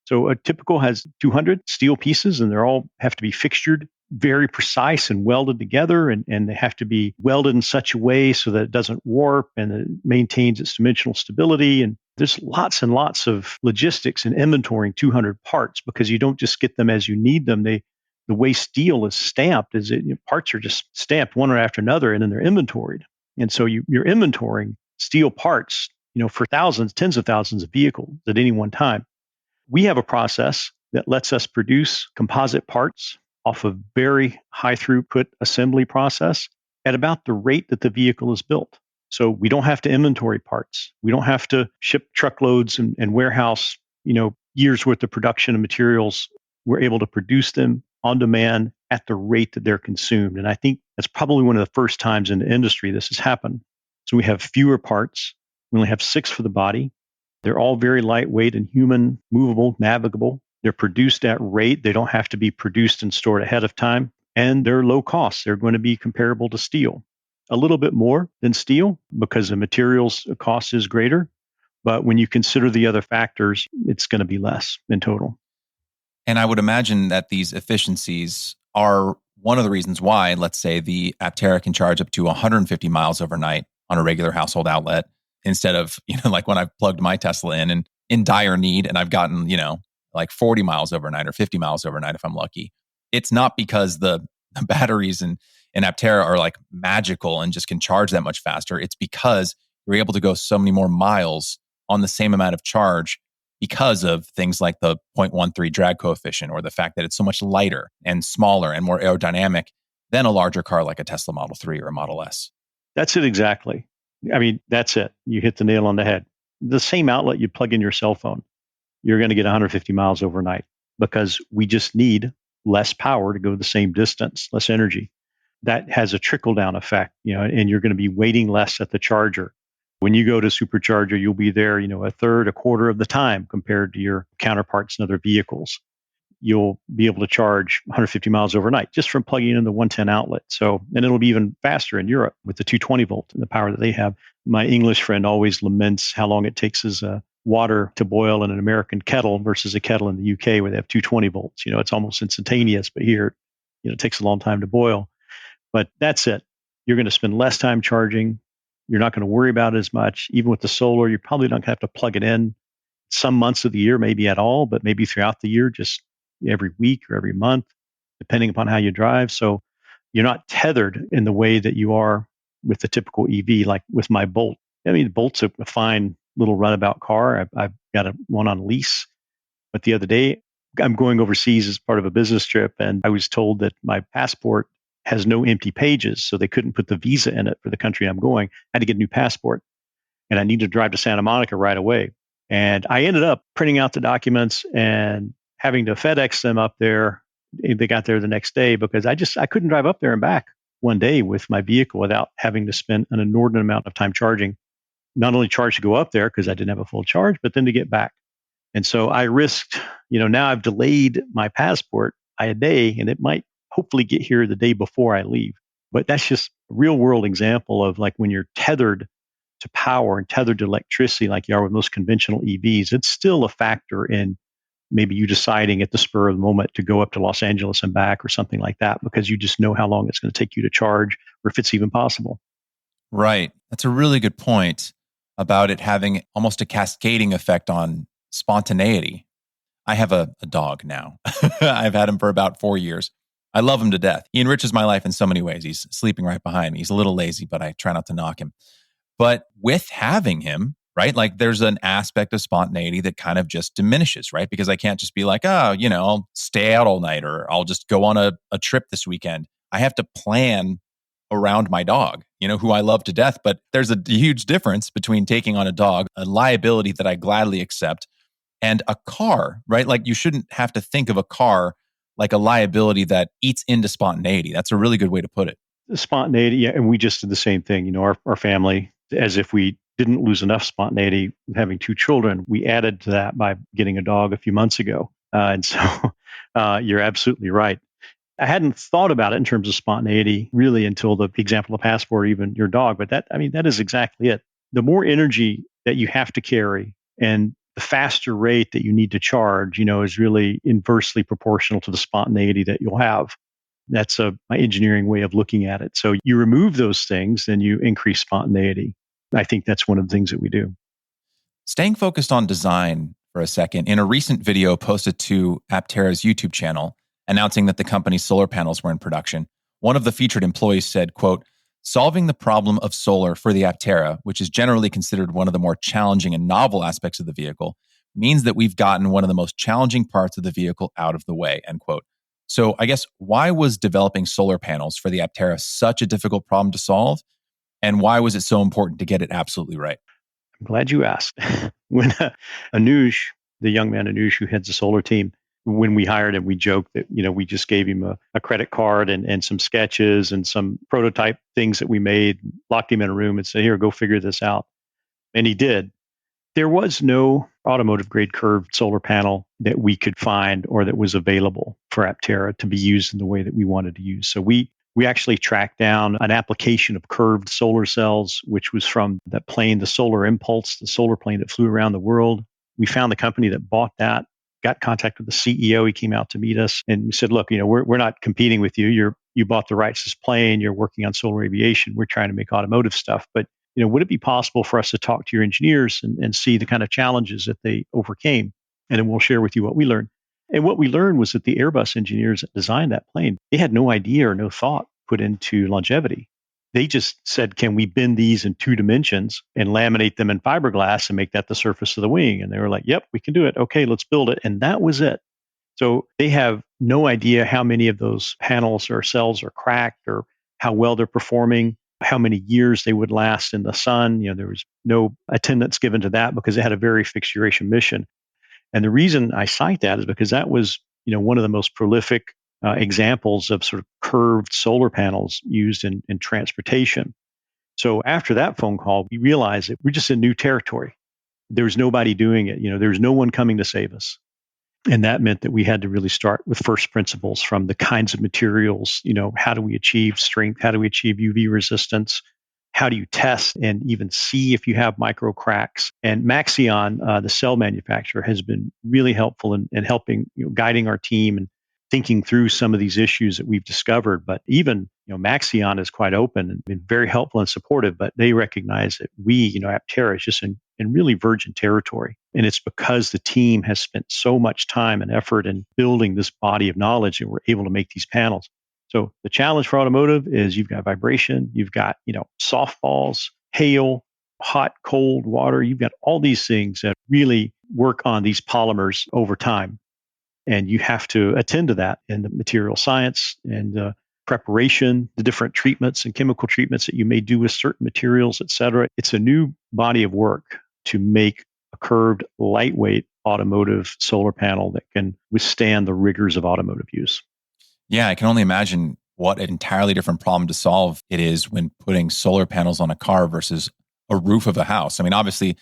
So a typical has 200 steel pieces, and they all have to be fixtured very precise and welded together, and they have to be welded in such a way so that it doesn't warp and it maintains its dimensional stability. And there's lots and lots of logistics in inventorying 200 parts, because you don't just get them as you need them. The way steel is stamped is parts are just stamped one after another, and then they're inventoried. And so you're inventorying steel parts, for thousands, tens of thousands of vehicles at any one time. We have a process that lets us produce composite parts off a very high throughput assembly process at about the rate that the vehicle is built. So we don't have to inventory parts. We don't have to ship truckloads and warehouse, years worth of production and materials. We're able to produce them on demand at the rate that they're consumed. And I think that's probably one of the first times in the industry this has happened. So we have fewer parts. We only have 6 for the body. They're all very lightweight and human, movable, navigable. They're produced at rate. They don't have to be produced and stored ahead of time. And they're low cost. They're going to be comparable to steel. A little bit more than steel because the materials cost is greater, But when you consider the other factors, it's going to be less in total. And I would imagine that these efficiencies are one of the reasons why, let's say, the Aptera can charge up to 150 miles overnight on a regular household outlet instead of, like when I've plugged my Tesla in and in dire need and I've gotten, like 40 miles overnight or 50 miles overnight if I'm lucky. It's not because the batteries in Aptera are like magical and just can charge that much faster. It's because you're able to go so many more miles on the same amount of charge because of things like the 0.13 drag coefficient or the fact that it's so much lighter and smaller and more aerodynamic than a larger car like a Tesla Model 3 or a Model S. That's it exactly. I mean, that's it. You hit the nail on the head. The same outlet you plug in your cell phone, you're going to get 150 miles overnight because we just need less power to go the same distance, less energy. That has a trickle down effect, and you're going to be waiting less at the charger. When you go to supercharger, you'll be there, a third, a quarter of the time compared to your counterparts in other vehicles. You'll be able to charge 150 miles overnight just from plugging in the 110 outlet. So, and it'll be even faster in Europe with the 220 volt and the power that they have. My English friend always laments how long it takes his water to boil in an American kettle versus a kettle in the UK where they have 220 volts. It's almost instantaneous, but here, it takes a long time to boil. But that's it. You're going to spend less time charging. You're not going to worry about it as much. Even with the solar, you're probably not going to have to plug it in some months of the year, maybe at all, but maybe throughout the year, just every week or every month, depending upon how you drive. So you're not tethered in the way that you are with the typical EV, like with my Bolt. I mean, the Bolt's a fine little runabout car. I've got one on lease. But the other day, I'm going overseas as part of a business trip, and I was told that my passport has no empty pages, so they couldn't put the visa in it for the country I'm going. I had to get a new passport, and I needed to drive to Santa Monica right away. And I ended up printing out the documents and having to FedEx them up there. They got there the next day because I couldn't drive up there and back one day with my vehicle without having to spend an inordinate amount of time charging. Not only charge to go up there because I didn't have a full charge, but then to get back. And so I risked, now I've delayed my passport by a day and it might hopefully get here the day before I leave. But that's just a real world example of like when you're tethered to power and tethered to electricity like you are with most conventional EVs, it's still a factor in maybe you deciding at the spur of the moment to go up to Los Angeles and back or something like that because you just know how long it's going to take you to charge or if it's even possible. Right. That's a really good point about it having almost a cascading effect on spontaneity. I have a dog now. I've had him for about 4 years. I love him to death. He enriches my life in so many ways. He's sleeping right behind me. He's a little lazy, but I try not to knock him. But with having him, right, like there's an aspect of spontaneity that kind of just diminishes, right? Because I can't just be like, I'll stay out all night or I'll just go on a trip this weekend. I have to plan around my dog, who I love to death. But there's a huge difference between taking on a dog, a liability that I gladly accept, and a car, right? Like you shouldn't have to think of a car like a liability that eats into spontaneity. That's a really good way to put it. The spontaneity, yeah, and we just did the same thing. Our family, as if we didn't lose enough spontaneity with having two children, we added to that by getting a dog a few months ago. And so you're absolutely right. I hadn't thought about it in terms of spontaneity really until the example of passport, or even your dog. But that is exactly it. The more energy that you have to carry and the faster rate that you need to charge, is really inversely proportional to the spontaneity that you'll have. That's my engineering way of looking at it. So you remove those things, then you increase spontaneity. I think that's one of the things that we do. Staying focused on design for a second, in a recent video posted to Aptera's YouTube channel announcing that the company's solar panels were in production, one of the featured employees said, quote, "Solving the problem of solar for the Aptera, which is generally considered one of the more challenging and novel aspects of the vehicle, means that we've gotten one of the most challenging parts of the vehicle out of the way," end quote. So I guess why was developing solar panels for the Aptera such a difficult problem to solve? And why was it so important to get it absolutely right? I'm glad you asked. When Anuj, the young man Anuj who heads the solar team, when we hired him, we joked that, we just gave him a credit card and some sketches and some prototype things that we made, locked him in a room and said, "Here, go figure this out." And he did. There was no automotive grade curved solar panel that we could find or that was available for Aptera to be used in the way that we wanted to use. So we We actually tracked down an application of curved solar cells, which was from that plane, the Solar Impulse, the solar plane that flew around the world. We found the company that bought that, got contact with the CEO. He came out to meet us and we said, look, we're not competing with you. You bought the rights to this plane. You're working on solar aviation. We're trying to make automotive stuff. But would it be possible for us to talk to your engineers and see the kind of challenges that they overcame? And then we'll share with you what we learned. And what we learned was that the Airbus engineers that designed that plane, they had no idea or no thought put into longevity. They just said, can we bend these in 2 dimensions and laminate them in fiberglass and make that the surface of the wing? And they were like, yep, we can do it. Okay, let's build it. And that was it. So they have no idea how many of those panels or cells are cracked or how well they're performing, how many years they would last in the sun. There was no attendance given to that because they had a very fixed duration mission. And the reason I cite that is because that was, one of the most prolific examples of sort of curved solar panels used in transportation. So after that phone call, we realized that we're just in new territory. There's nobody doing it. There's no one coming to save us. And that meant that we had to really start with first principles from the kinds of materials, how do we achieve strength? How do we achieve UV resistance? How do you test and even see if you have micro cracks? And Maxeon, the cell manufacturer, has been really helpful in helping, guiding our team and thinking through some of these issues that we've discovered. But even, Maxeon is quite open and been very helpful and supportive, but they recognize that we, Aptera is just in really virgin territory. And it's because the team has spent so much time and effort in building this body of knowledge that we're able to make these panels. So the challenge for automotive is you've got vibration, you've got, softballs, hail, hot, cold water. You've got all these things that really work on these polymers over time. And you have to attend to that in the material science and preparation, the different treatments and chemical treatments that you may do with certain materials, et cetera. It's a new body of work to make a curved, lightweight automotive solar panel that can withstand the rigors of automotive use. Yeah, I can only imagine what an entirely different problem to solve it is when putting solar panels on a car versus a roof of a house. I mean, obviously,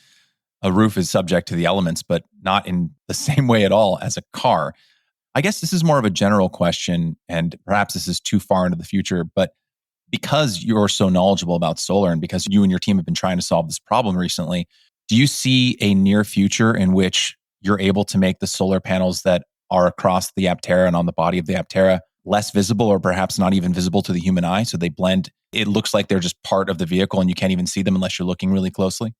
a roof is subject to the elements, but not in the same way at all as a car. I guess this is more of a general question, and perhaps this is too far into the future, but because you're so knowledgeable about solar and because you and your team have been trying to solve this problem recently, do you see a near future in which you're able to make the solar panels that are across the Aptera and on the body of the Aptera less visible or perhaps not even visible to the human eye? So they blend. It looks like they're just part of the vehicle and you can't even see them unless you're looking really closely?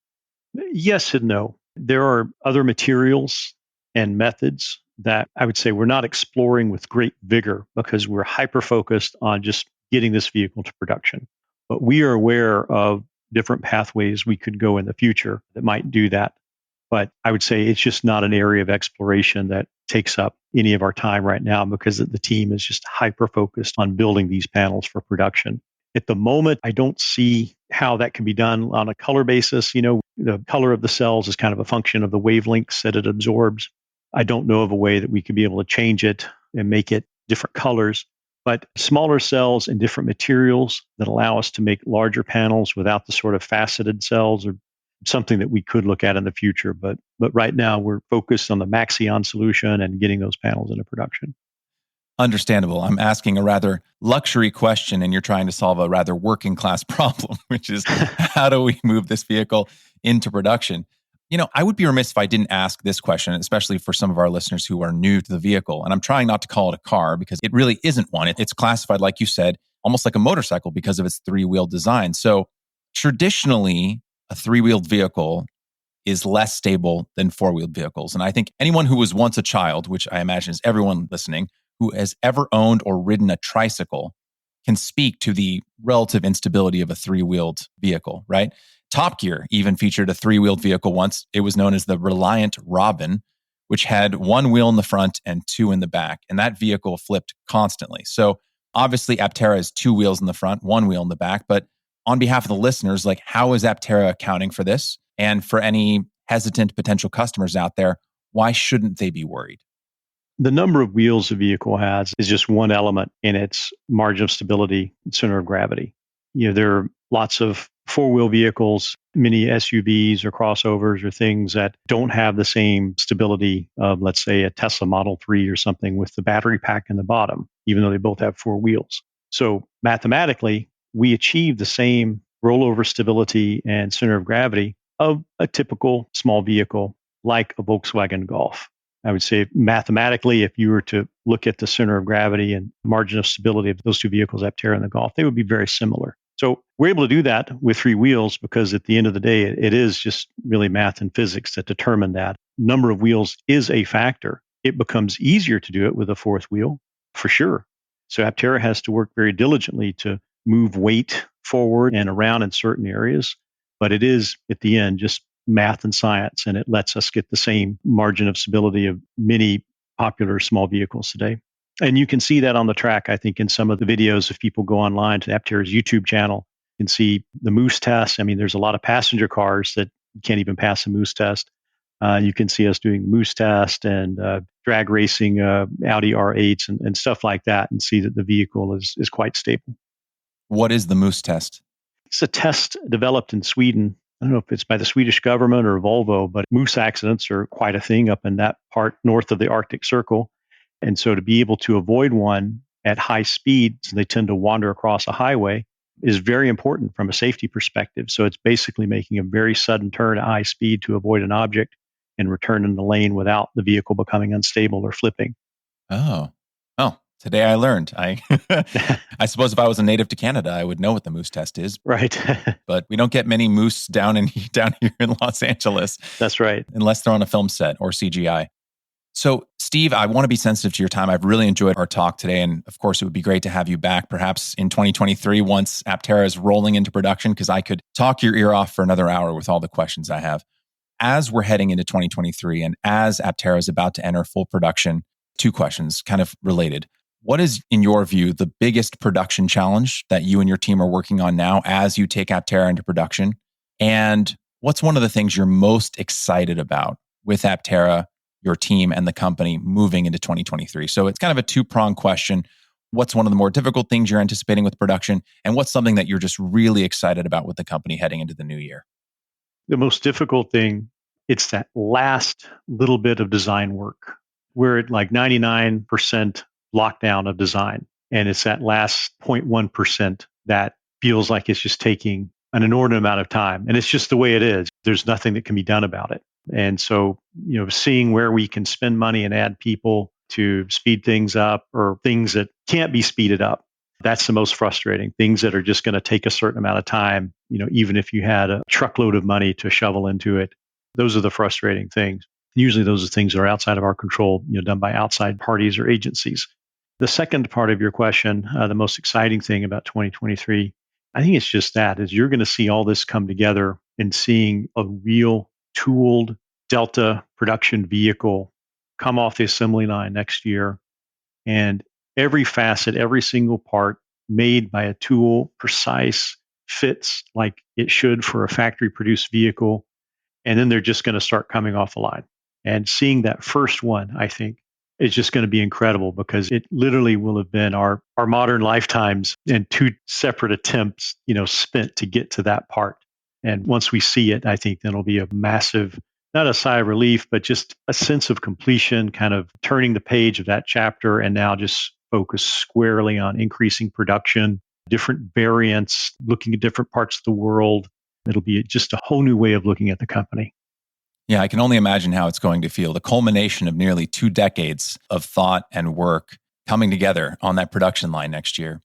Yes and no. There are other materials and methods that I would say we're not exploring with great vigor because we're hyper-focused on just getting this vehicle to production. But we are aware of different pathways we could go in the future that might do that. But I would say it's just not an area of exploration that takes up any of our time right now because the team is just hyper-focused on building these panels for production. At the moment, I don't see how that can be done on a color basis. The color of the cells is kind of a function of the wavelengths that it absorbs. I don't know of a way that we could be able to change it and make it different colors. But smaller cells and different materials that allow us to make larger panels without the sort of faceted cells are something that we could look at in the future. But right now, we're focused on the Maxeon solution and getting those panels into production. Understandable. I'm asking a rather luxury question and you're trying to solve a rather working class problem, which is how do we move this vehicle into production? I would be remiss if I didn't ask this question, especially for some of our listeners who are new to the vehicle. And I'm trying not to call it a car because it really isn't one. It's classified, like you said, almost like a motorcycle because of its 3-wheel design. So traditionally, a 3-wheeled vehicle is less stable than 4-wheeled vehicles. And I think anyone who was once a child, which I imagine is everyone listening, who has ever owned or ridden a tricycle can speak to the relative instability of a 3-wheeled vehicle, right? Top Gear even featured a 3-wheeled vehicle once. It was known as the Reliant Robin, which had 1 wheel in the front and 2 in the back. And that vehicle flipped constantly. So obviously Aptera has 2 wheels in the front, 1 wheel in the back. But on behalf of the listeners, how is Aptera accounting for this? And for any hesitant potential customers out there, why shouldn't they be worried? The number of wheels a vehicle has is just one element in its margin of stability and center of gravity. There are lots of 4-wheel vehicles, mini SUVs or crossovers or things that don't have the same stability of, let's say, a Tesla Model 3 or something with the battery pack in the bottom, even though they both have 4 wheels. So mathematically, we achieve the same rollover stability and center of gravity of a typical small vehicle like a Volkswagen Golf. I would say mathematically, if you were to look at the center of gravity and margin of stability of those two vehicles, Aptera and the Golf, they would be very similar. So we're able to do that with three wheels because at the end of the day, it is just really math and physics that determine that. Number of wheels is a factor. It becomes easier to do it with a fourth wheel, for sure. So Aptera has to work very diligently to move weight forward and around in certain areas. But it is, at the end, just math and science, and it lets us get the same margin of stability of many popular small vehicles today. And you can see that on the track, I think, in some of the videos. If people go online to Aptera's YouTube channel, you can see the Moose test. I mean, there's a lot of passenger cars that can't even pass a Moose test. You can see us doing the Moose test and drag racing Audi R8s and stuff like that, and see that the vehicle is quite stable. What is the Moose test? It's a test developed in Sweden. I don't know if it's by the Swedish government or Volvo, but moose accidents are quite a thing up in that part north of the Arctic Circle. And so to be able to avoid one at high speeds, they tend to wander across a highway, is very important from a safety perspective. So it's basically making a very sudden turn at high speed to avoid an object and return in the lane without the vehicle becoming unstable or flipping. Oh, today I learned. I suppose if I was a native to Canada, I would know what the Moose test is. Right. But we don't get many moose down here in Los Angeles. That's right. Unless they're on a film set or CGI. So, Steve, I want to be sensitive to your time. I've really enjoyed our talk today. And of course, it would be great to have you back perhaps in 2023 once Aptera is rolling into production, because I could talk your ear off for another hour with all the questions I have. As we're heading into 2023 and as Aptera is about to enter full production, two questions kind of related. What is, in your view, the biggest production challenge that you and your team are working on now as you take Aptera into production? And what's one of the things you're most excited about with Aptera, your team, and the company moving into 2023? So it's kind of a two-pronged question. What's one of the more difficult things you're anticipating with production? And what's something that you're just really excited about with the company heading into the new year? The most difficult thing, it's that last little bit of design work. We're at like 99% lockdown of design. And it's that last 0.1% that feels like it's just taking an inordinate amount of time. And it's just the way it is. There's nothing that can be done about it. And so, seeing where we can spend money and add people to speed things up, or things that can't be speeded up, that's the most frustrating. Things that are just going to take a certain amount of time, even if you had a truckload of money to shovel into it. Those are the frustrating things. Usually those are things that are outside of our control, done by outside parties or agencies. The second part of your question, the most exciting thing about 2023, I think it's just that, is you're going to see all this come together and seeing a real tooled Delta production vehicle come off the assembly line next year. And every facet, every single part made by a tool, precise, fits like it should for a factory produced vehicle. And then they're just going to start coming off the line. And seeing that first one, I think, is just going to be incredible, because it literally will have been our modern lifetimes in two separate attempts, spent to get to that part. And once we see it, I think then it'll be a massive, not a sigh of relief, but just a sense of completion, kind of turning the page of that chapter, and now just focus squarely on increasing production, different variants, looking at different parts of the world. It'll be just a whole new way of looking at the company. Yeah, I can only imagine how it's going to feel. The culmination of nearly 2 decades of thought and work coming together on that production line next year.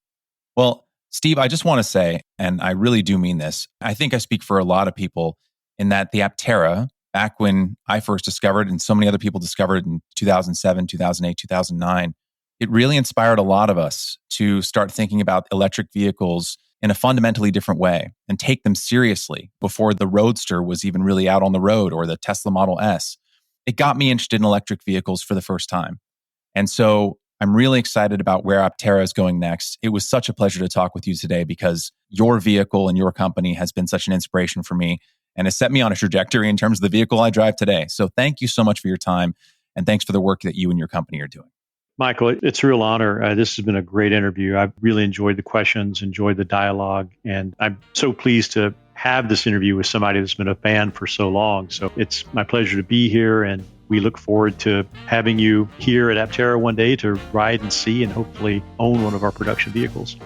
Well, Steve, I just want to say, and I really do mean this, I think I speak for a lot of people in that the Aptera, back when I first discovered and so many other people discovered in 2007, 2008, 2009, it really inspired a lot of us to start thinking about electric vehicles in a fundamentally different way and take them seriously before the Roadster was even really out on the road, or the Tesla Model S. It got me interested in electric vehicles for the first time. And so I'm really excited about where Aptera is going next. It was such a pleasure to talk with you today, because your vehicle and your company has been such an inspiration for me and has set me on a trajectory in terms of the vehicle I drive today. So thank you so much for your time, and thanks for the work that you and your company are doing. Michael, it's a real honor. This has been a great interview. I've really enjoyed the questions, enjoyed the dialogue, and I'm so pleased to have this interview with somebody that's been a fan for so long. So it's my pleasure to be here, and we look forward to having you here at Aptera one day to ride and see and hopefully own one of our production vehicles.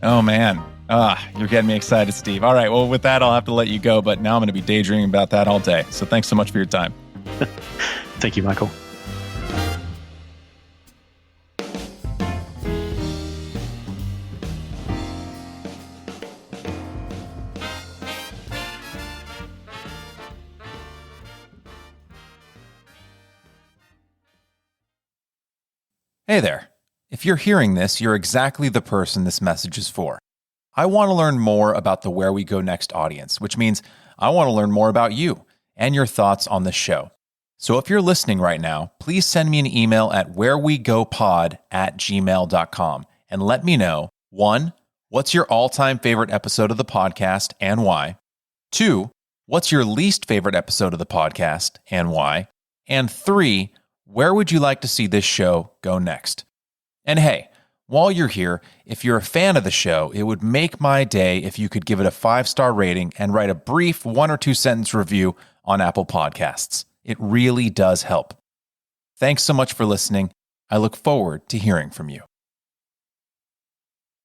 Oh, man. You're getting me excited, Steve. All right. Well, with that, I'll have to let you go, but now I'm going to be daydreaming about that all day. So thanks so much for your time. Thank you, Michael. Hey there. If you're hearing this, you're exactly the person this message is for. I want to learn more about the Where We Go Next audience, which means I want to learn more about you and your thoughts on the show. So if you're listening right now, please send me an email at wherewegopod@gmail.com and let me know, 1, what's your all-time favorite episode of the podcast and why? 2, what's your least favorite episode of the podcast and why? And 3, where would you like to see this show go next? And hey, while you're here, if you're a fan of the show, it would make my day if you could give it a 5-star rating and write a brief 1 or 2 sentence review on Apple Podcasts. It really does help. Thanks so much for listening. I look forward to hearing from you.